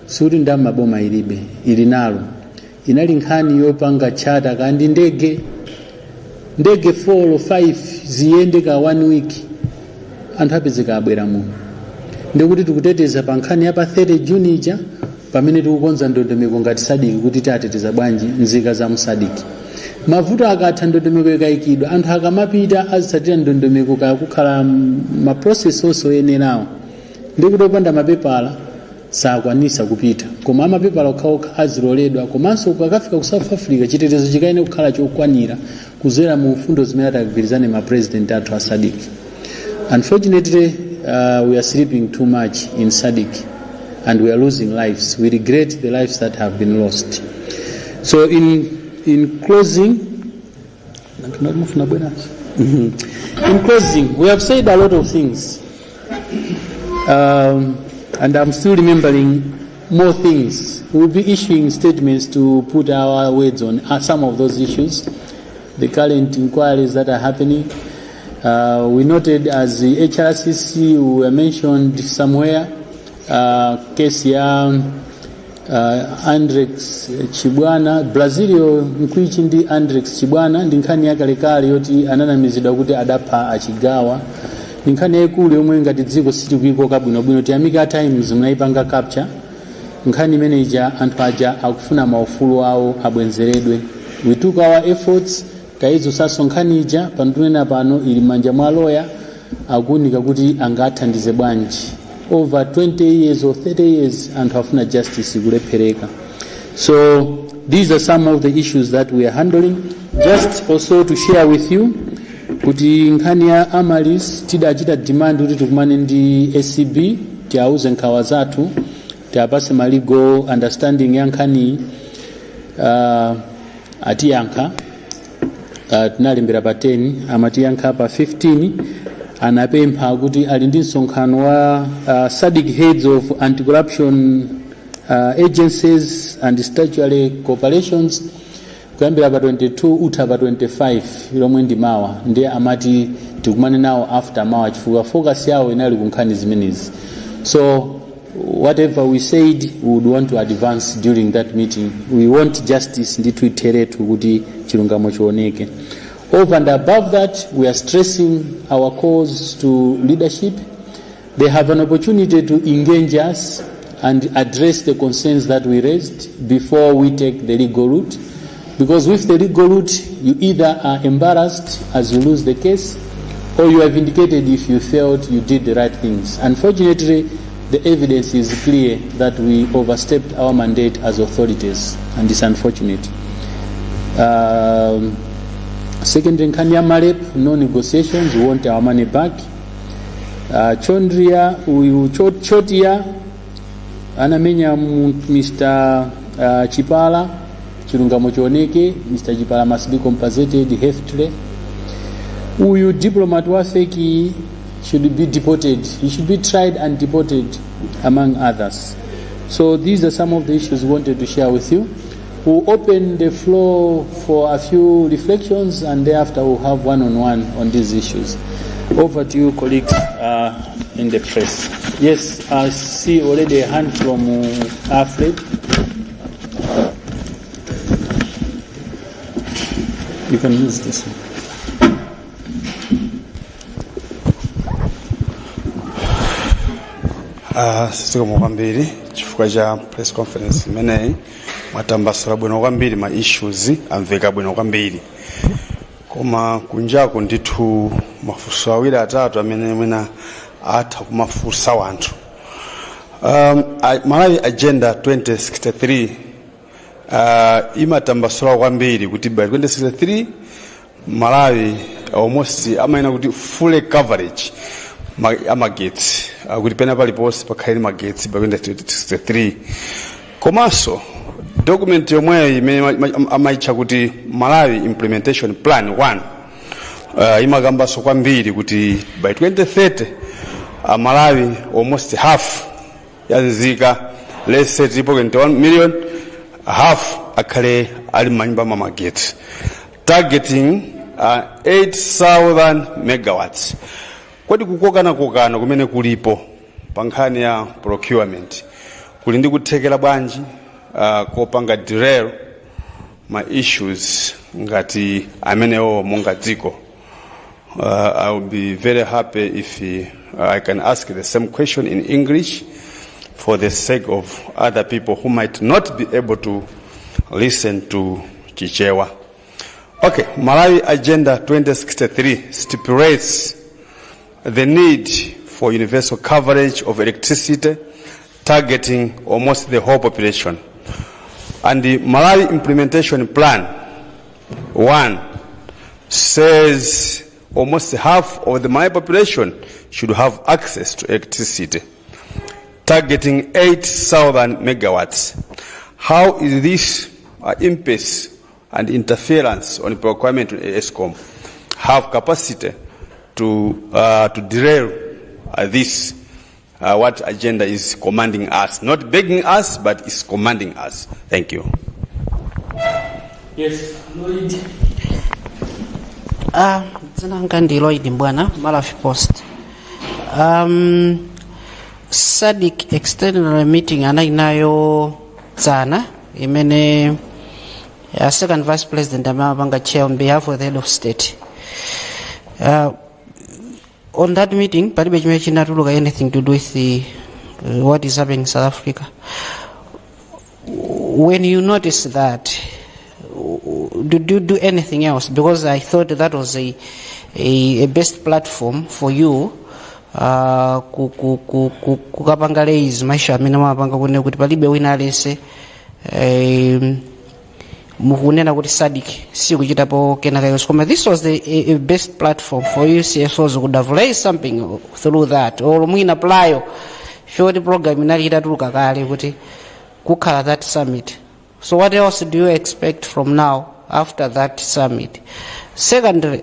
sikuti ndama boma ilibe, ili nalo. Inali nkhani yopanga chata kandi ndege 4 or 5 ziyende ka 1 week anthu apezeka abwera muno. Ndikuti tikuteteza pa nkhani ya pa 30 June ija pamene tikukonza ndondomeko ngati SADC kuti tateteza bwanji nzika za SADC. Mavuto akatha ndondomeko ikayikidwa anthu akamapita azitsatira ndondomeko kaya kukhala ma process onse yenerawo. Ndikuti opanda mapepala sakwanisa kupita. Koma amapepala okhaokha aziloledwa komanso ukakafika ku South Africa chitetezo chikaene kukhala chokwanira kuzera mu mfundo zimene atagwirizane ma president athu a SADC. Unfortunately, we are sleeping too much in SADC and we are losing lives. We regret the lives that have been lost. So in closing, we have said a lot of things. And I'm still remembering more things. We'll be issuing statements to put our words on some of those issues, the current inquiries that are happening. We noted as the HRCC were mentioned somewhere, case ya Andrex Chibwana, Brazilio nkwichi ndi Andrex Chibwana, ndi nkhani yakalekale yoti ananamizidwa kuti adapha achigawa. Ndi nkhani yaikulu yomwe ngati dziko sitikuiko kabwinobwino tiyamika times mnaipanga capture. Nkhani imene ija anthu aja akufuna maufulu awo abwenzeredwe. We took our efforts taizo saso nkhani ija pantunena pano ili manja mwa lawyer akuunika kuti angathandize bwanji. Over 20 years or 30 years anthu afuna justice kulephereka. So these are some of the issues that we are handling. Just also to share with you kuti nkhani ya Amalis tidachita demand kuti tikumane ndi ACB tiauze nkhawa zathu tiapase ma legal understanding ya nkhani atiyankha. tinalembera pa 10 amatiyankha pa 15 anapempha kuti ali ndi msonkhano wa SADC heads of anti-corruption agencies and statutory corporations kuyambira pa 22 utha pa 25 lomwe ndi mawa ndiye amati tikumane nawo after mawa chifukwa focus yawo inali kunkhani zimenezi. So whatever we said, we would want to advance during that meeting. We want justice ndithu iteretu kuti chilungamo chioneke. Over and above that, we are stressing our calls to leadership. They have an opportunity to engage us and address the concerns that we raised before we take the legal route. Because with the legal route, you either are embarrassed as you lose the case, or you have indicated if you felt you did the right things. Unfortunately, the evidence is clear that we overstepped our mandate as authorities, and it's unfortunate. Second, in Kenya Malep, no negotiations, we want our money back. Chondria, Chotia, Anamenya Mr. Chipala, Chilungamo Choneke, Mr. Chipala must be compensated heftily. Uyu diplomat Wafeki should be deported. He should be tried and deported, among others. So these are some of the issues we wanted to share with you. We'll open the floor for a few reflections, and thereafter we'll have one-on-one on these issues. Over to you, colleagues in the press. Yes, I see already a hand from Alfred. You can use this one. Siko kwambiri chifukwa cha press conference imeneyi mwatambasula bwino kwambiri ma issues amveka bwino kwambiri koma kunjako ndithu mafunso awiri atatu amene mwina atha kumafunsa wanthu. Malawi Agenda 2063 imatambasula kwambiri kuti by 2063 Malawi almost amaina kuti full coverage amagetsi kuti pena paliponse pakhalire magetsi by 2063. Komanso document yomweyo imene amaitcha kuti Malawi Implementation Plan 1 imakambanso kwambiri kuti by 2030 Malawi almost half yanzika, let's say 3.1 million, half akhale ali manyumba magetsi, targeting 8,000 megawatts. Kodi kukokana kumene kulipo pa nkhani ya procurement kuli ndi kuthekera bwanji kopanga derail ma issues ngati amenewo monga dziko? I will be very happy if I can ask the same question in English for the sake of other people who might not be able to listen to Chichewa. Okay, Malawi Agenda 2063 stipulates the need for universal coverage of electricity, targeting almost the whole population. And the Malawi Implementation Plan 1 says almost half of the Malawi population should have access to electricity, targeting 8,000 megawatts. How is this impasse and interference on procurement in ESCOM have capacity to derail this, what agenda is commanding us, not begging us, but is commanding us? Thank you. Yes, Lloyd. Zinanga ndi Lloyd Mbwana, Malawi Post. SADC external meeting anainayo tsana imene second vice president amapanga chair on behalf of the head of state. On that meeting, palibe chimene chinatuluka anything to do with what is happening in South Africa. When you notice that, did you do anything else? Because I thought that was a best platform for you kukapanga raise maisha amene mapanga kunena kuti palibe wina alense mukunena kuti SADC sikuchitapo kenaka yonse. Koma this was the best platform for you CSOs could have raised something through that, or mwina playo short program inali itatuluka kale kuti kukhala that summit. So what else do you expect from now after that summit. Secondly,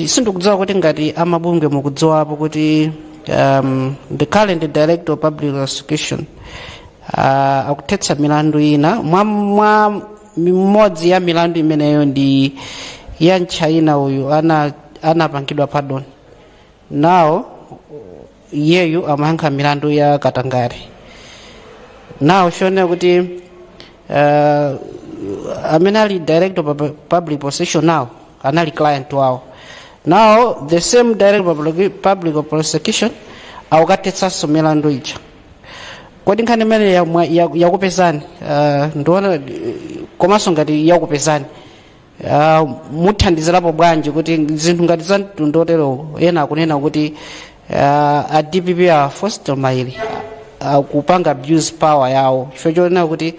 sindikudziwa kuti ngati amabunge mukudziwapo kuti the current director of public prosecution akuthetsa milandu ina mwa mmodzi ya milandu imeneyo ndi ya Mchina uyu anapangidwa pardon. Now yeyu amayankha milandu ya Katangari. Now shone kuti amene ali director of public prosecution now anali client wawo. Now the same director of public prosecution awukathetsanso milandu ija. Kodi nkhani imene yakupezani ndiona komanso ngati yakupezani muthandizirapo bwanji kuti zinthu ngati za mtundu otero ena akunena kuti a DPP a forced maili kupanga abuse power yawo chifukwa chonena kuti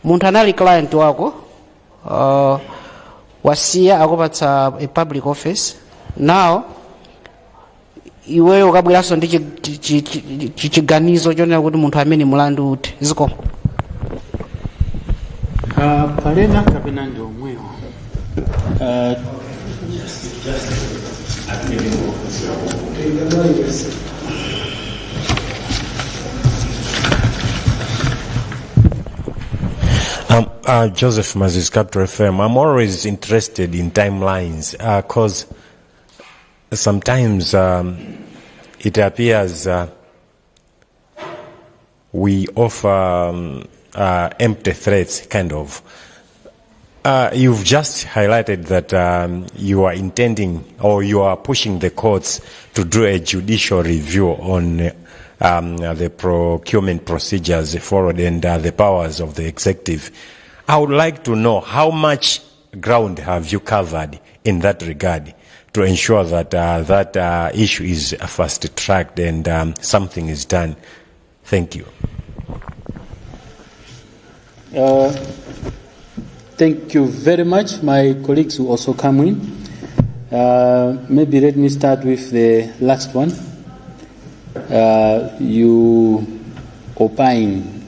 munthu anali client wako wasiya akupatsa a public office. Now iweyo ukabweranso ndi chiganizo chonena kuti munthu amene mulandu uti ziko palena kapena ndi omweyo Joseph Mazis, Capital FM. I'm always interested in timelines because sometimes it appears we offer empty threats, kind of. You've just highlighted that you are intending or you are pushing the courts to do a judicial review on the procurement procedures followed and the powers of the executive. I would like to know how much ground have you covered in that regard to ensure that that issue is fast-tracked and something is done. Thank you. Thank you very much. My colleagues will also come in. Maybe let me start with the last one. You opine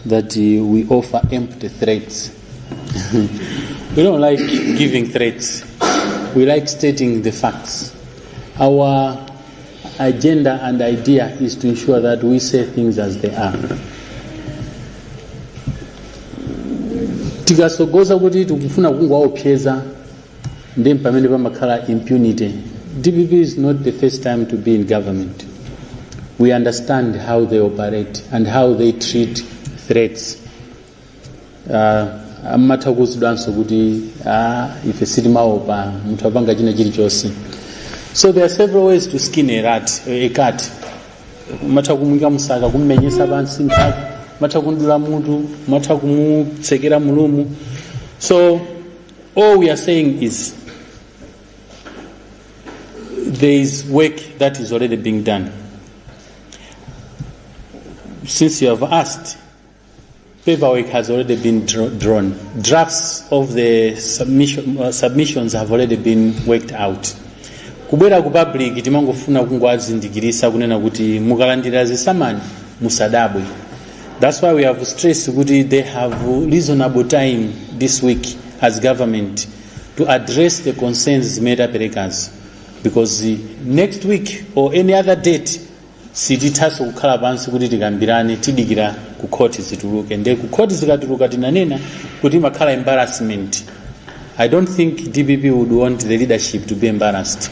that we offer empty threats. We don't like giving threats. We like stating the facts. Our agenda and idea is to ensure that we say things as they are. Tikasogoza kuti tikufuna kungowaopseza ndi pamene pamakhala impunity. DPP is not the first time to be in government. We understand how they operate and how they treat threats. Amatha kuzidwanso kuti ife sitimaopa munthu apanga china chilichonse. So there are several ways to skin a cat. Amatha kumwika musaka kummenyesa pansi mphaka, amatha kundula munthu, amatha kumutsekera mulumu. So all we are saying is there is work that is already being done. Since you have asked, paperwork has already been drawn. Drafts of the submissions have already been worked out. Kubwera ku public timangofuna kungwazindikirisa kunena kuti mukalandira zisamani musadabwe. That's why we have stressed kuti they have reasonable time this week as government to address the concerns made applicants, because next week or any other date sitithaso kukhala pansi kuti tikambirane tidikira ku court zituluke nde ku court zikatuluka tinanena kuti makhala embarrassment. I don't think DPP would want the leadership to be embarrassed.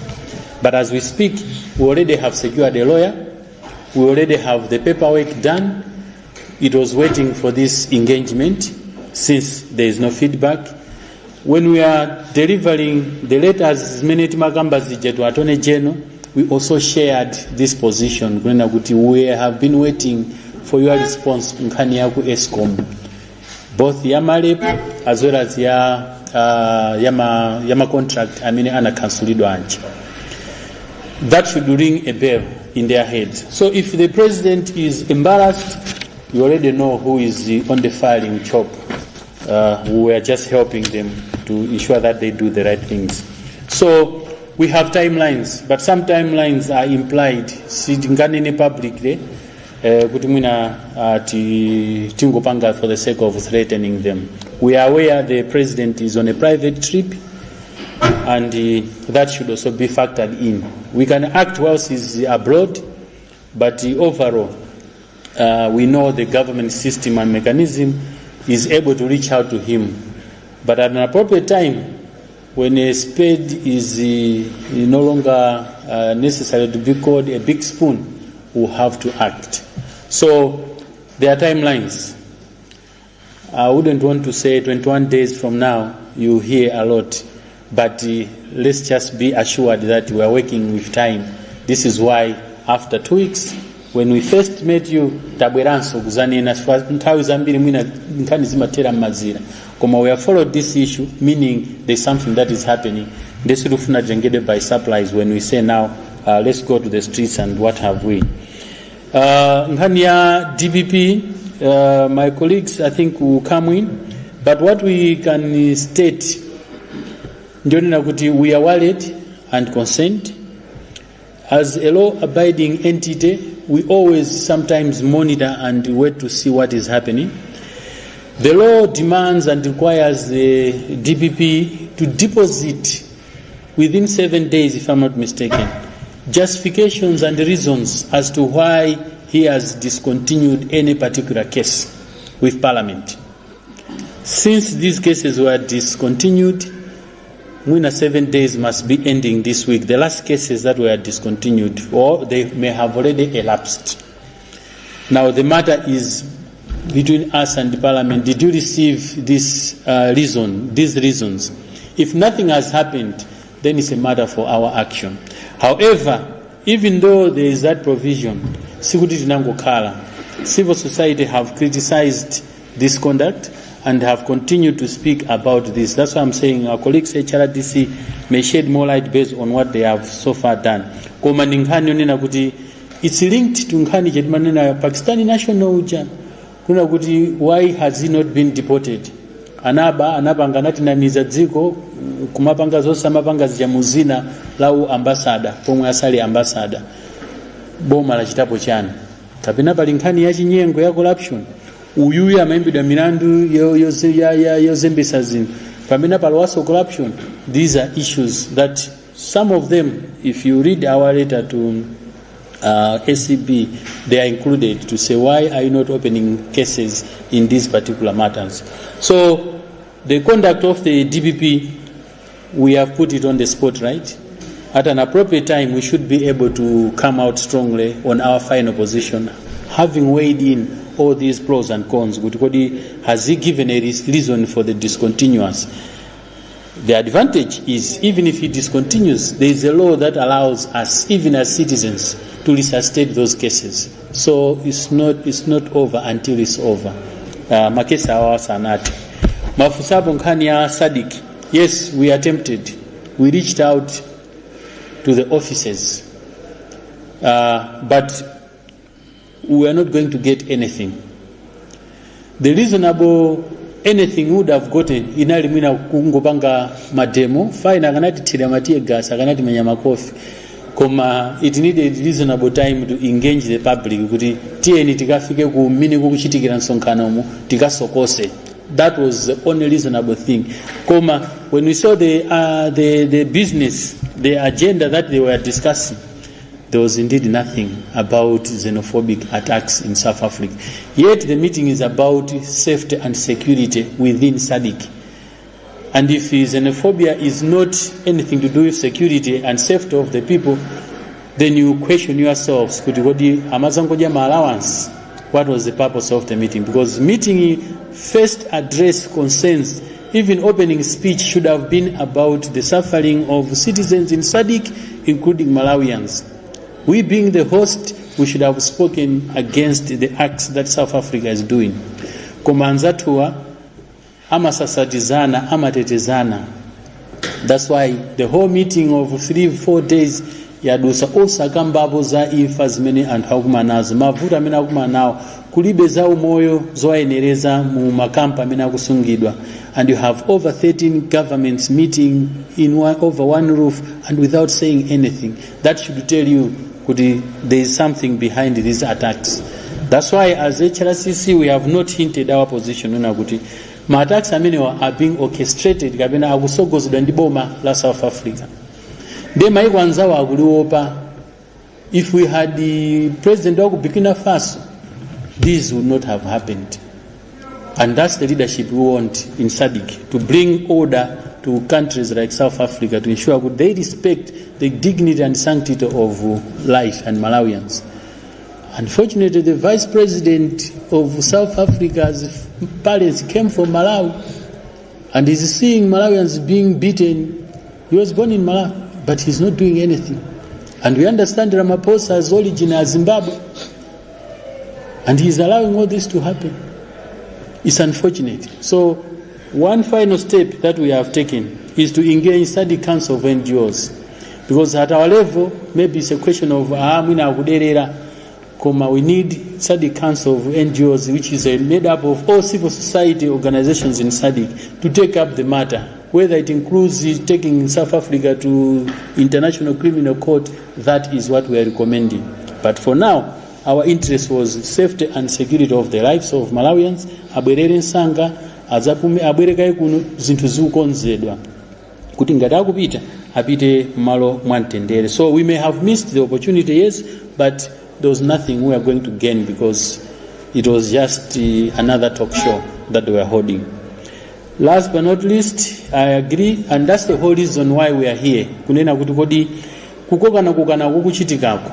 But as we speak, we already have secured a lawyer. We already have the paperwork done. It was waiting for this engagement since there is no feedback. When we are delivering the letters, to Attorney General, we also shared this position. We have been waiting for your response in Kaniaku ESCOM, both Yamalep as well as Yama contract, Ana Kansulido. That should ring a bell in their heads. So if the president is embarrassed, you already know who is on the filing chop. We are just helping them to ensure that they do the right things. So we have timelines, but some timelines are implied. Sitingane publicly, kutumina tingopanga for the sake of threatening them. We are aware the president is on a private trip, and that should also be factored in. We can act whilst he's abroad, but overall, we know the government system and mechanism is able to reach out to him. But at an appropriate time, when a spade is no longer necessary to be called a big spoon, we'll have to act. So there are timelines. I wouldn't want to say 21 days from now you hear a lot, but let's just be assured that we are working with time. This is why after 2 weeks, when we first met you, tabweranso kuzanena nthawi zambiri mwina nkhani zimatera m'mazira. Koma we have followed this issue, meaning there's something that is happening. This rufuna jengede by supplies when we say now, let's go to the streets and what have we. Nkhani ya DPP, my colleagues I think will come in, but what we can state, njonena kuti we are worried and concerned. As a law-abiding entity, we always sometimes monitor and wait to see what is happening. The law demands and requires the DPP to deposit within 7 days, if I'm not mistaken, justifications and reasons as to why he has discontinued any particular case with Parliament. Since these cases were discontinued, within 7 days must be ending this week. The last cases that were discontinued, or they may have already elapsed. Now the matter is between us and the Parliament. Did you receive this these reasons? If nothing has happened, then it's a matter for our action. However, even though there is that provision, civil society have criticized this conduct and have continued to speak about this. That's why I'm saying our colleagues HRCC may shed more light based on what they have so far done. It's linked to nkhani jedmanena Pakistani national uja. Why has he not been deported? Anapanga nati namiza dziko kumapanga zonse amapanga zijamuzina lau ambassador pomwe asali ambassador boma la chitapo chana kapena pali nkhani ya chinyengo ya corruption uyuya amaimbidwa milandu yozembesa zinthu pamene palowaso corruption. These are issues that some of them, if you read our letter to SCB, they are included to say why are you not opening cases in these particular matters. So the conduct of the DPP, we have put it on the spot, right? At an appropriate time, we should be able to come out strongly on our final position, having weighed in all these pros and cons. Has he given a reason for the discontinuance? The advantage is, even if he discontinues, there is a law that allows us, even as citizens, to resuscitate those cases. So it's not over until it's over. Makesa awa sanati. Mafusapo nkhani ya Sadik. Yes, we attempted. We reached out to the offices, but we are not going to get anything. The reasonable anything would have gotten inalimina kungopanga mademo fine akanati tira matie gas akanati menya makofi koma it needed reasonable time to engage the public kuti tieni tikafike ku mini kuchitikira nsonkhano mu tikasokose. That was the only reasonable thing. Koma when we saw the business, the agenda that they were discussing, there was indeed nothing about xenophobic attacks in South Africa. Yet the meeting is about safety and security within SADC. And if xenophobia is not anything to do with security and safety of the people, then you question yourselves, Malawians, what was the purpose of the meeting? Because meeting first addressed concerns, even opening speech should have been about the suffering of citizens in SADC, including Malawians. We being the host, we should have spoken against the acts that South Africa is doing. Komanzatua, amasasatizana, amatetezana. That's why the whole meeting of 3-4 days yadusa osakambabo za imfa zimene anthu akuma nazo mavuto amene akuma nawo kulibe za umoyo zowayenereza mu makampa amene akusungidwa. And you have over 13 governments meeting in over one roof and without saying anything. That should tell you there is something behind these attacks. That's why as HRCC we have not hinted our position. ma-attacks amenewa are being orchestrated kapena akusogozedwa ndi boma la South Africa. Ndi maiko anzawo akuliopa, if we had the president of Burkina Faso, this would not have happened. And that's the leadership we want in SADC, to bring order to countries like South Africa to ensure that they respect the dignity and sanctity of life and Malawians. Unfortunately, the vice president of South Africa's parents came from Malawi and is seeing Malawians being beaten. He was born in Malawi, but he's not doing anything. And we understand Ramaphosa's origin as Zimbabwe, and he's allowing all this to happen. It's unfortunate. So one final step that we have taken is to engage SADC Council of NGOs, because at our level, maybe it's a question of we need SADC Council of NGOs, which is made up of all civil society organizations in SADC, to take up the matter, whether it includes taking South Africa to International Criminal Court. That is what we are recommending. But for now, our interest was safety and security of the lives of Malawians. Abwerere nsanga azapume abwereka kuno zinthu zikukonzedwa kuti ngati akupita apite malo mwamtendere. So we may have missed the opportunity, yes, but there was nothing we are going to gain because it was just another talk show that we were holding. Last but not least, I agree, and that's the whole reason why we are here. Kunena kuti kodi kukokana kukuchitikako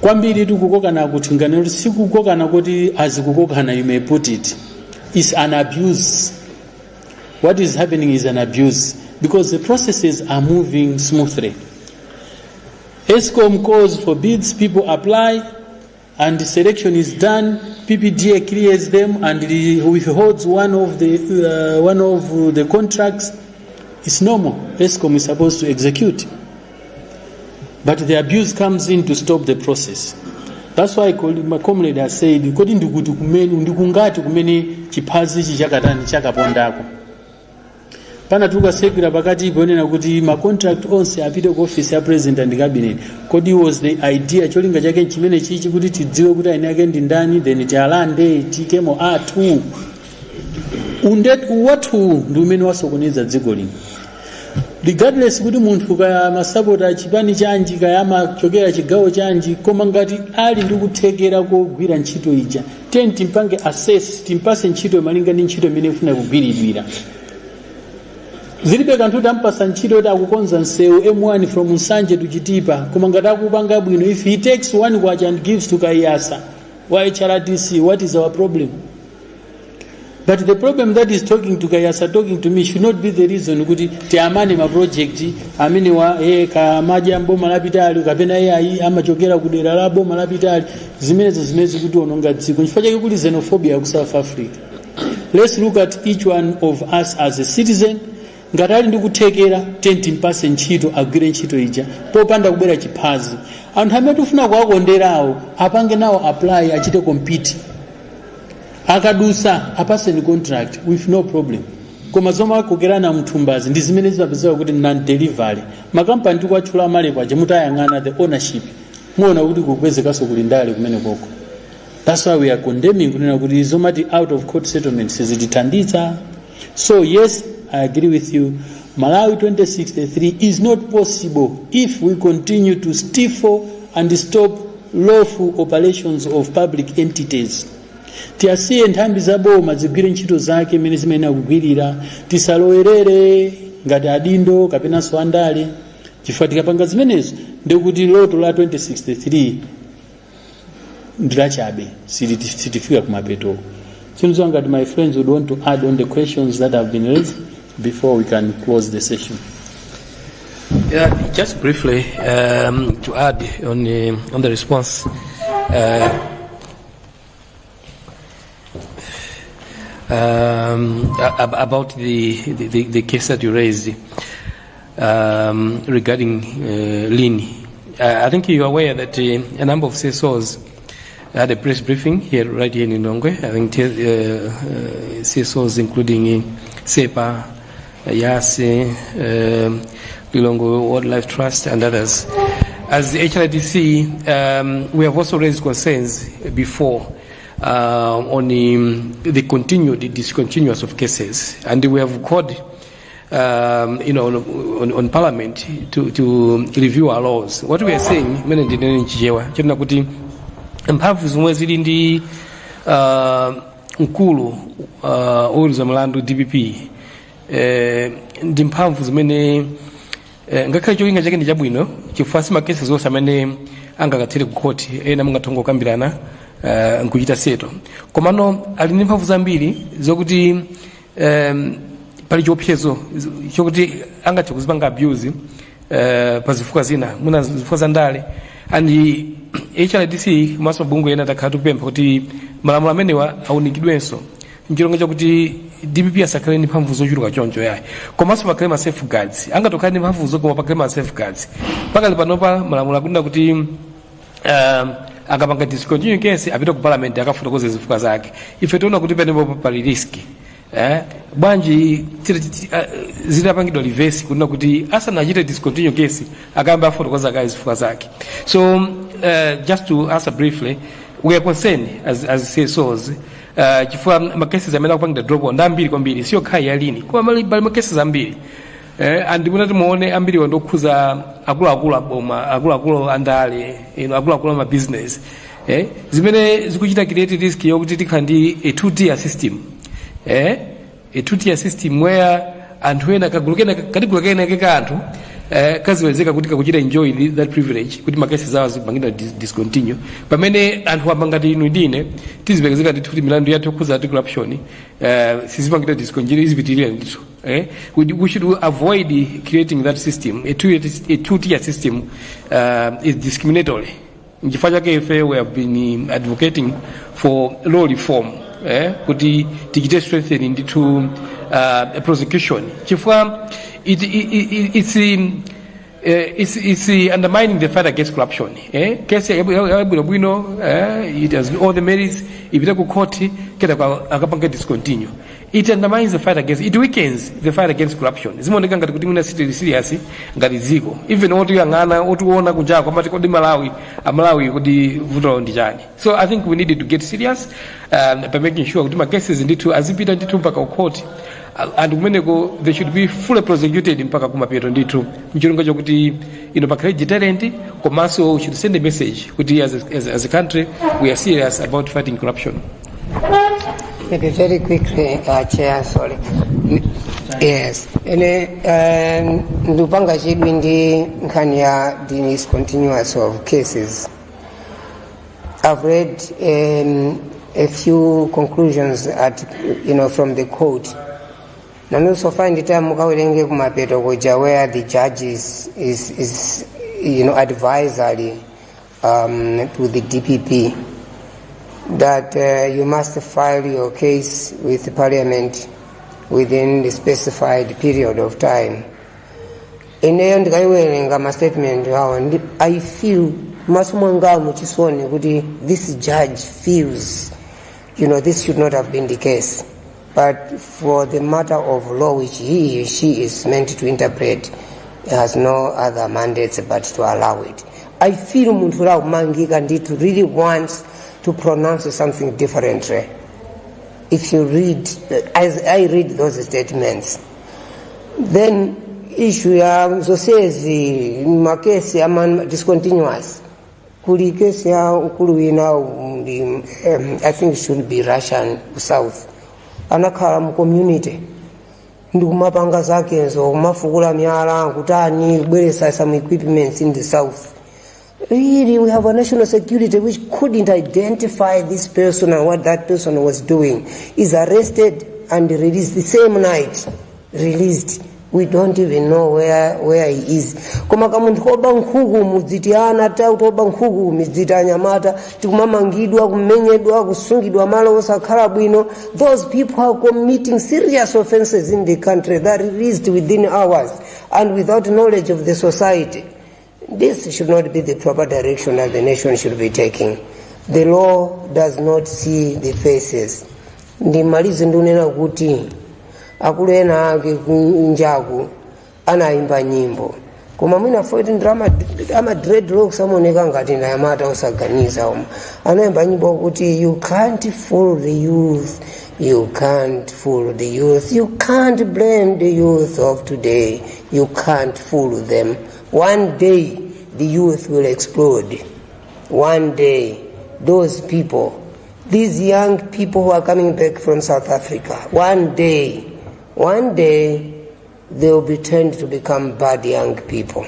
kwambiri tu kukokana kuti ngani si kukokana kuti azikukokana, you may put it, is an abuse. What is happening is an abuse because the processes are moving smoothly. ESCOM calls for bids, people apply, and the selection is done. PPDA clears them and withholds one of the contracts. It's normal. ESCOM is supposed to execute. But the abuse comes in to stop the process. That's why my comrade has said, according to ndikungati kumene chipazi chichakatani chakapondako. Pana tukasekera pakati ponena kuti ma contract onse apite ku office ya president and cabinet. Kodi was the idea cholinga chake chimene chichi kuti tidziwe kuti aina yake ndi ndani, then tialande tikemo atu. Undetu watu ndi umene wasokoneza dziko lino. Regardless kuti munthu kaya masapota chipani chanji kaya machokera chigawo chanji, koma ngati ali ndi kuthekera kugwira ntchito ija, timpange assess, timpase ntchito malinga ndi ntchito imene ifuna kugwiridwira. Zilibe kanthu tampasa ntchito kuti akukonza nsewu M1 from Nsanje to Chitipa, koma ngati akupanga bwino, if he takes one kwacha and gives to Kayasa wa HRCC, what is our problem? But the problem that is talking to Kayasa, talking to me, should not be the reason kuti tiamane ma project amene wa ka majambo malapitali kapena AI amachokera kudera la boma lapitali zimene kuti ononga dziko. Chifukwa chake kuli xenophobia ku South Africa. Let's look at each one of us as a citizen. Ngati ali ndi kuthekera timpase ntchito agwire ntchito ija popanda kubera chiphazi. Anthu amene tifuna kuwakonderawo apange nawo apply achite compete. Akadusa apase ni contract with no problem. Koma zoma kokerana mthumbazi ndi zimene zimapezeka kuti non delivery. Makampani tikwatchula male kwaje mutayang'ana the ownership. Muona kuti kupezekaso kuli ndale kumene koko. That's why we are condemning kunena kuti zomati out of court settlements zitithandiza. So yes, I agree with you. Malawi 2063 is not possible if we continue to stifle and stop lawful operations of public entities. Tiasiye nthambi za boma zigwire ntchito zake imene zimene akugwirira, tisalowerere ngati adindo kapena swandale. Chifukwa tikapanga zimenezo ndikuti loto la 2063 ndilachabe sitifika kumapeto. Seems that my friends would want to add on the questions that have been raised before we can close the session. Yeah, just briefly to add on the response. About the case that you raised regarding Lini. I think you are aware that a number of CSOs had a press briefing right here in Nongwe. I think CSOs including SEPA, YASE, Lilongo Wildlife Trust and others. As the HRCC, we have also raised concerns before on the continued discontinuance of cases, and we have called on Parliament to review our laws. What we are saying, kuti mphamvu zomwe zili ndi mkulu oweruza mlandu DPP ndi mphamvu zimene ngakhale cholinga chake ndi chabwino chifukwa si makesi zonse amene angakatere ku court ena mungathonga kukambirana nkuchita seto komano ali ndi mphamvu zambiri zokuti pali chiopsezo chokuti angathe kuzipanga abuse pa zifukwa zina muna zifukwa za ndale and HRCC maso bungu ena takhala kupempha kuti malamulo amenewa aunikidwenso nchironga chakuti DPP asakhale ndi mphamvu zochuluka choncho yayi komanso pakhale ma safeguards angatokhala ndi mphamvu zokoma pakhale ma safeguards pakali panopa malamulo akunena kuti akapanga discontinue case apita ku parliament akafotokoza zifukwa zake ife tiona kuti penepo pali risk bwanji zitapangidwa reverse kunena kuti asanachite discontinue case akamba afotokoza kazi zifukwa zake. So just to answer briefly, we are concerned as CSOs chifukwa makesi amene akupangidwa drop on ambiri kwambiri sio khai yalini kwa bali makesi ambiri and munati muone ambiri ndokhuza akulu aboma akulu andale akulu ma business zimene zikuchita create risk yokuti tikhandi a two-tier system a two-tier system where anthu ena katigulukena kanthu kaziwezeka kuti kakuchita enjoy that privilege kuti makesi zawo zipangidwa discontinue pamene anthu apangati inu ndine tizibekezeka ndithu kuti milandu yathu yokhuza corruption sizipangidwa discontinue izipitirira ndithu we should avoid creating that system. A two-tier system is discriminatory. Nchifukwa chake ife we have been advocating for law reform kuti tichite strengthening into prosecution chifukwa it's undermining the fight against corruption. Case it has all the merits. If you go court, akapanga discontinue. It undermines the fight against. It weakens the fight against corruption. Zimoneka ngati kuti muna serious ngati ziko. Even otu yangana otu ona kunja kwa mati kodi Malawi kodi vuto ndijani. So I think we needed to get serious by making sure kuti ma cases ndithu azipita ndithu mpaka court. And umeneko they should be fully prosecuted mpaka kumapeto ndithu mchirunga chokuti pakhale deterrent komanso we should send a message kuti as a country we are serious about fighting corruption. Maybe very quickly, Chair, sorry. Yes. Ndupanga chidwi ndi nkhani ya discontinuance of cases. I've read a few conclusions from the court. And also find the time where the judge is advisory to the DPP that you must file your case with the Parliament within the specified period of time. In the end, my statement, I feel this judge feels, this should not have been the case. But for the matter of law which he or she is meant to interpret, has no other mandates but to allow it. I feel Muntura Mangi Gandhi really wants to pronounce something differently. If you read, as I read those statements, then issue so says the case discontinuous. Kuli case ukulu now I think should be Russian South. Anakhala mu community ndikumapanga zake nzo kumafukula miyala kutani kubweresa some equipments in the south. Really, we have a national security which couldn't identify this person and what that person was doing. Is arrested and released the same night. Released. We don't even know where he is. Koma kamuntu koba nkhuku muzitiana ta utoba nkhuku mizita nyamata tikumamangidwa kumenyedwa kusungidwa malo osakhala bwino. Those people are committing serious offenses in the country that are released within hours and without knowledge of the society. This should not be the proper direction that the nation should be taking. The law does not see the faces. Ndimalize ndunena kuti akulu ena ake kunjaku anaimba nyimbo koma mwina foti ama dreadlocks amoneka ngati ndayamata osaganiza omwe anayimba nyimbo kuti you can't fool the youth, you can't fool the youth, you can't blame the youth of today, you can't fool them. One day the youth will explode. One day those people, these young people who are coming back from South Africa, one day they will be turned to become bad young people.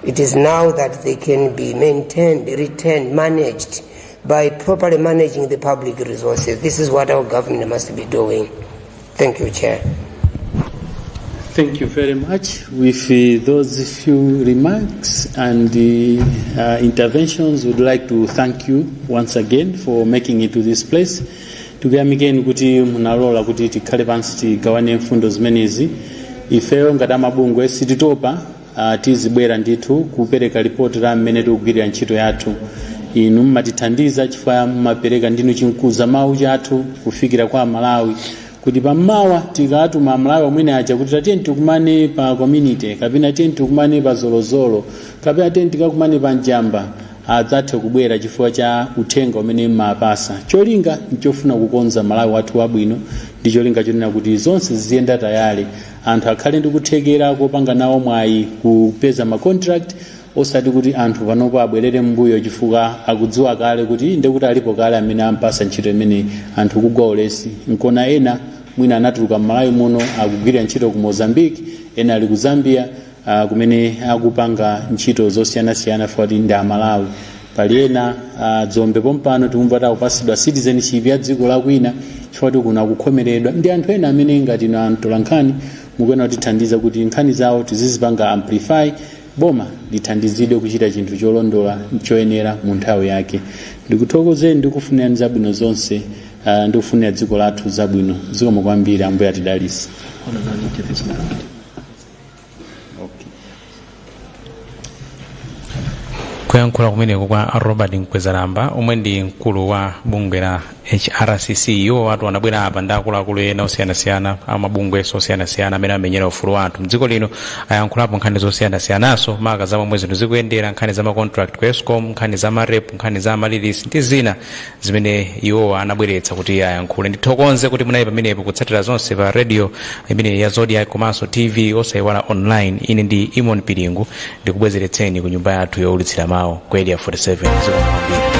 It is now that they can be maintained, retained, managed by properly managing the public resources. This is what our government must be doing. Thank you, Chair. Thank you very much. With those few remarks and interventions, we'd like to thank you once again for making it to this place. Tukuyamikeni kuti munalola kuti tikhale pansi tigawane mfundo zimenezi. Ifeyo ngati amabungwe sititopa tizibwera ndithu kupereka ripoti la mmene tikugwirira ntchito yathu. Inu mmatithandiza chifukwa mmapereka ndinu chinkuza mawu chathu kufikira kwa Malawi. Kuti pammawa tikatuma Malawi omwene aja kuti tatiyeni tikumane pa community, kapena tiyeni tikumane pa zolozolo, kapena tiyeni tikakumane pa njamba, adzathe kubwera chifukwa cha uthenga umene mmapasa. Cholinga nchofuna kukonza Malawi wathu wabwino, ndi cholinga chonena kuti zonse ziyenda tayali, anthu akhale ndi kuthekera kopanga nawo mwayi kupeza ma contract, osati kuti anthu panopo abwerere mbuyo chifukwa akudziwa kale kuti ndekuti alipo kale amene ampasa ntchito imene anthu kugwa ulesi. Nkona ena mwina anatuluka Malawi muno akugwira ntchito ku Mozambique, ena ali ku Zambia kumene akupanga ntchito zosiyanasiyana fuati ndi Malawi. Pali ena dzombe pompano tikumva ta kupasidwa citizenship ya dziko la kwina fuati kuna kukhomeredwa ndi anthu ena amene ngati na Mtolankhani mukwena kutithandiza kuti nkhani zawo tizizipanga amplify, boma lithandizidwe kuchita chinthu cholondola choyenera mu nthawi yake. Ndikuthokozeni ndikufunira zabwino zonse, ndikufunira dziko lathu zabwino. Zikomo kwambiri, Ambuye atidalitse. kuyankhula kumeneko kwa Robert Mkwezalamba omwe ndi mkulu wa bungwe la HRCC. Iwo watu wanabwera apa ndi akuluakulu ena osiyanasiyana amabungwe osiyanasiyana amene amenyera ufulu wa anthu mdziko lino, ayankhulapo nkhani zosiyanasiyanaso maka za momwe zinthu zikuyendera, nkhani za macontract ku Eskom, nkhani za marep, nkhani za malilisi ndi zina zimene iwo anabweretsa kuti ayankhule. Ndithokoze kuti munali pamenepo kutsatira zonse pa radio imene ya Zodiac komanso TV osayiwala online. Ine ndi Imon Piringu ndikubwezeretseni ku nyumba yathu youlitsira mawu ku Area 47 zikomo kwambiri.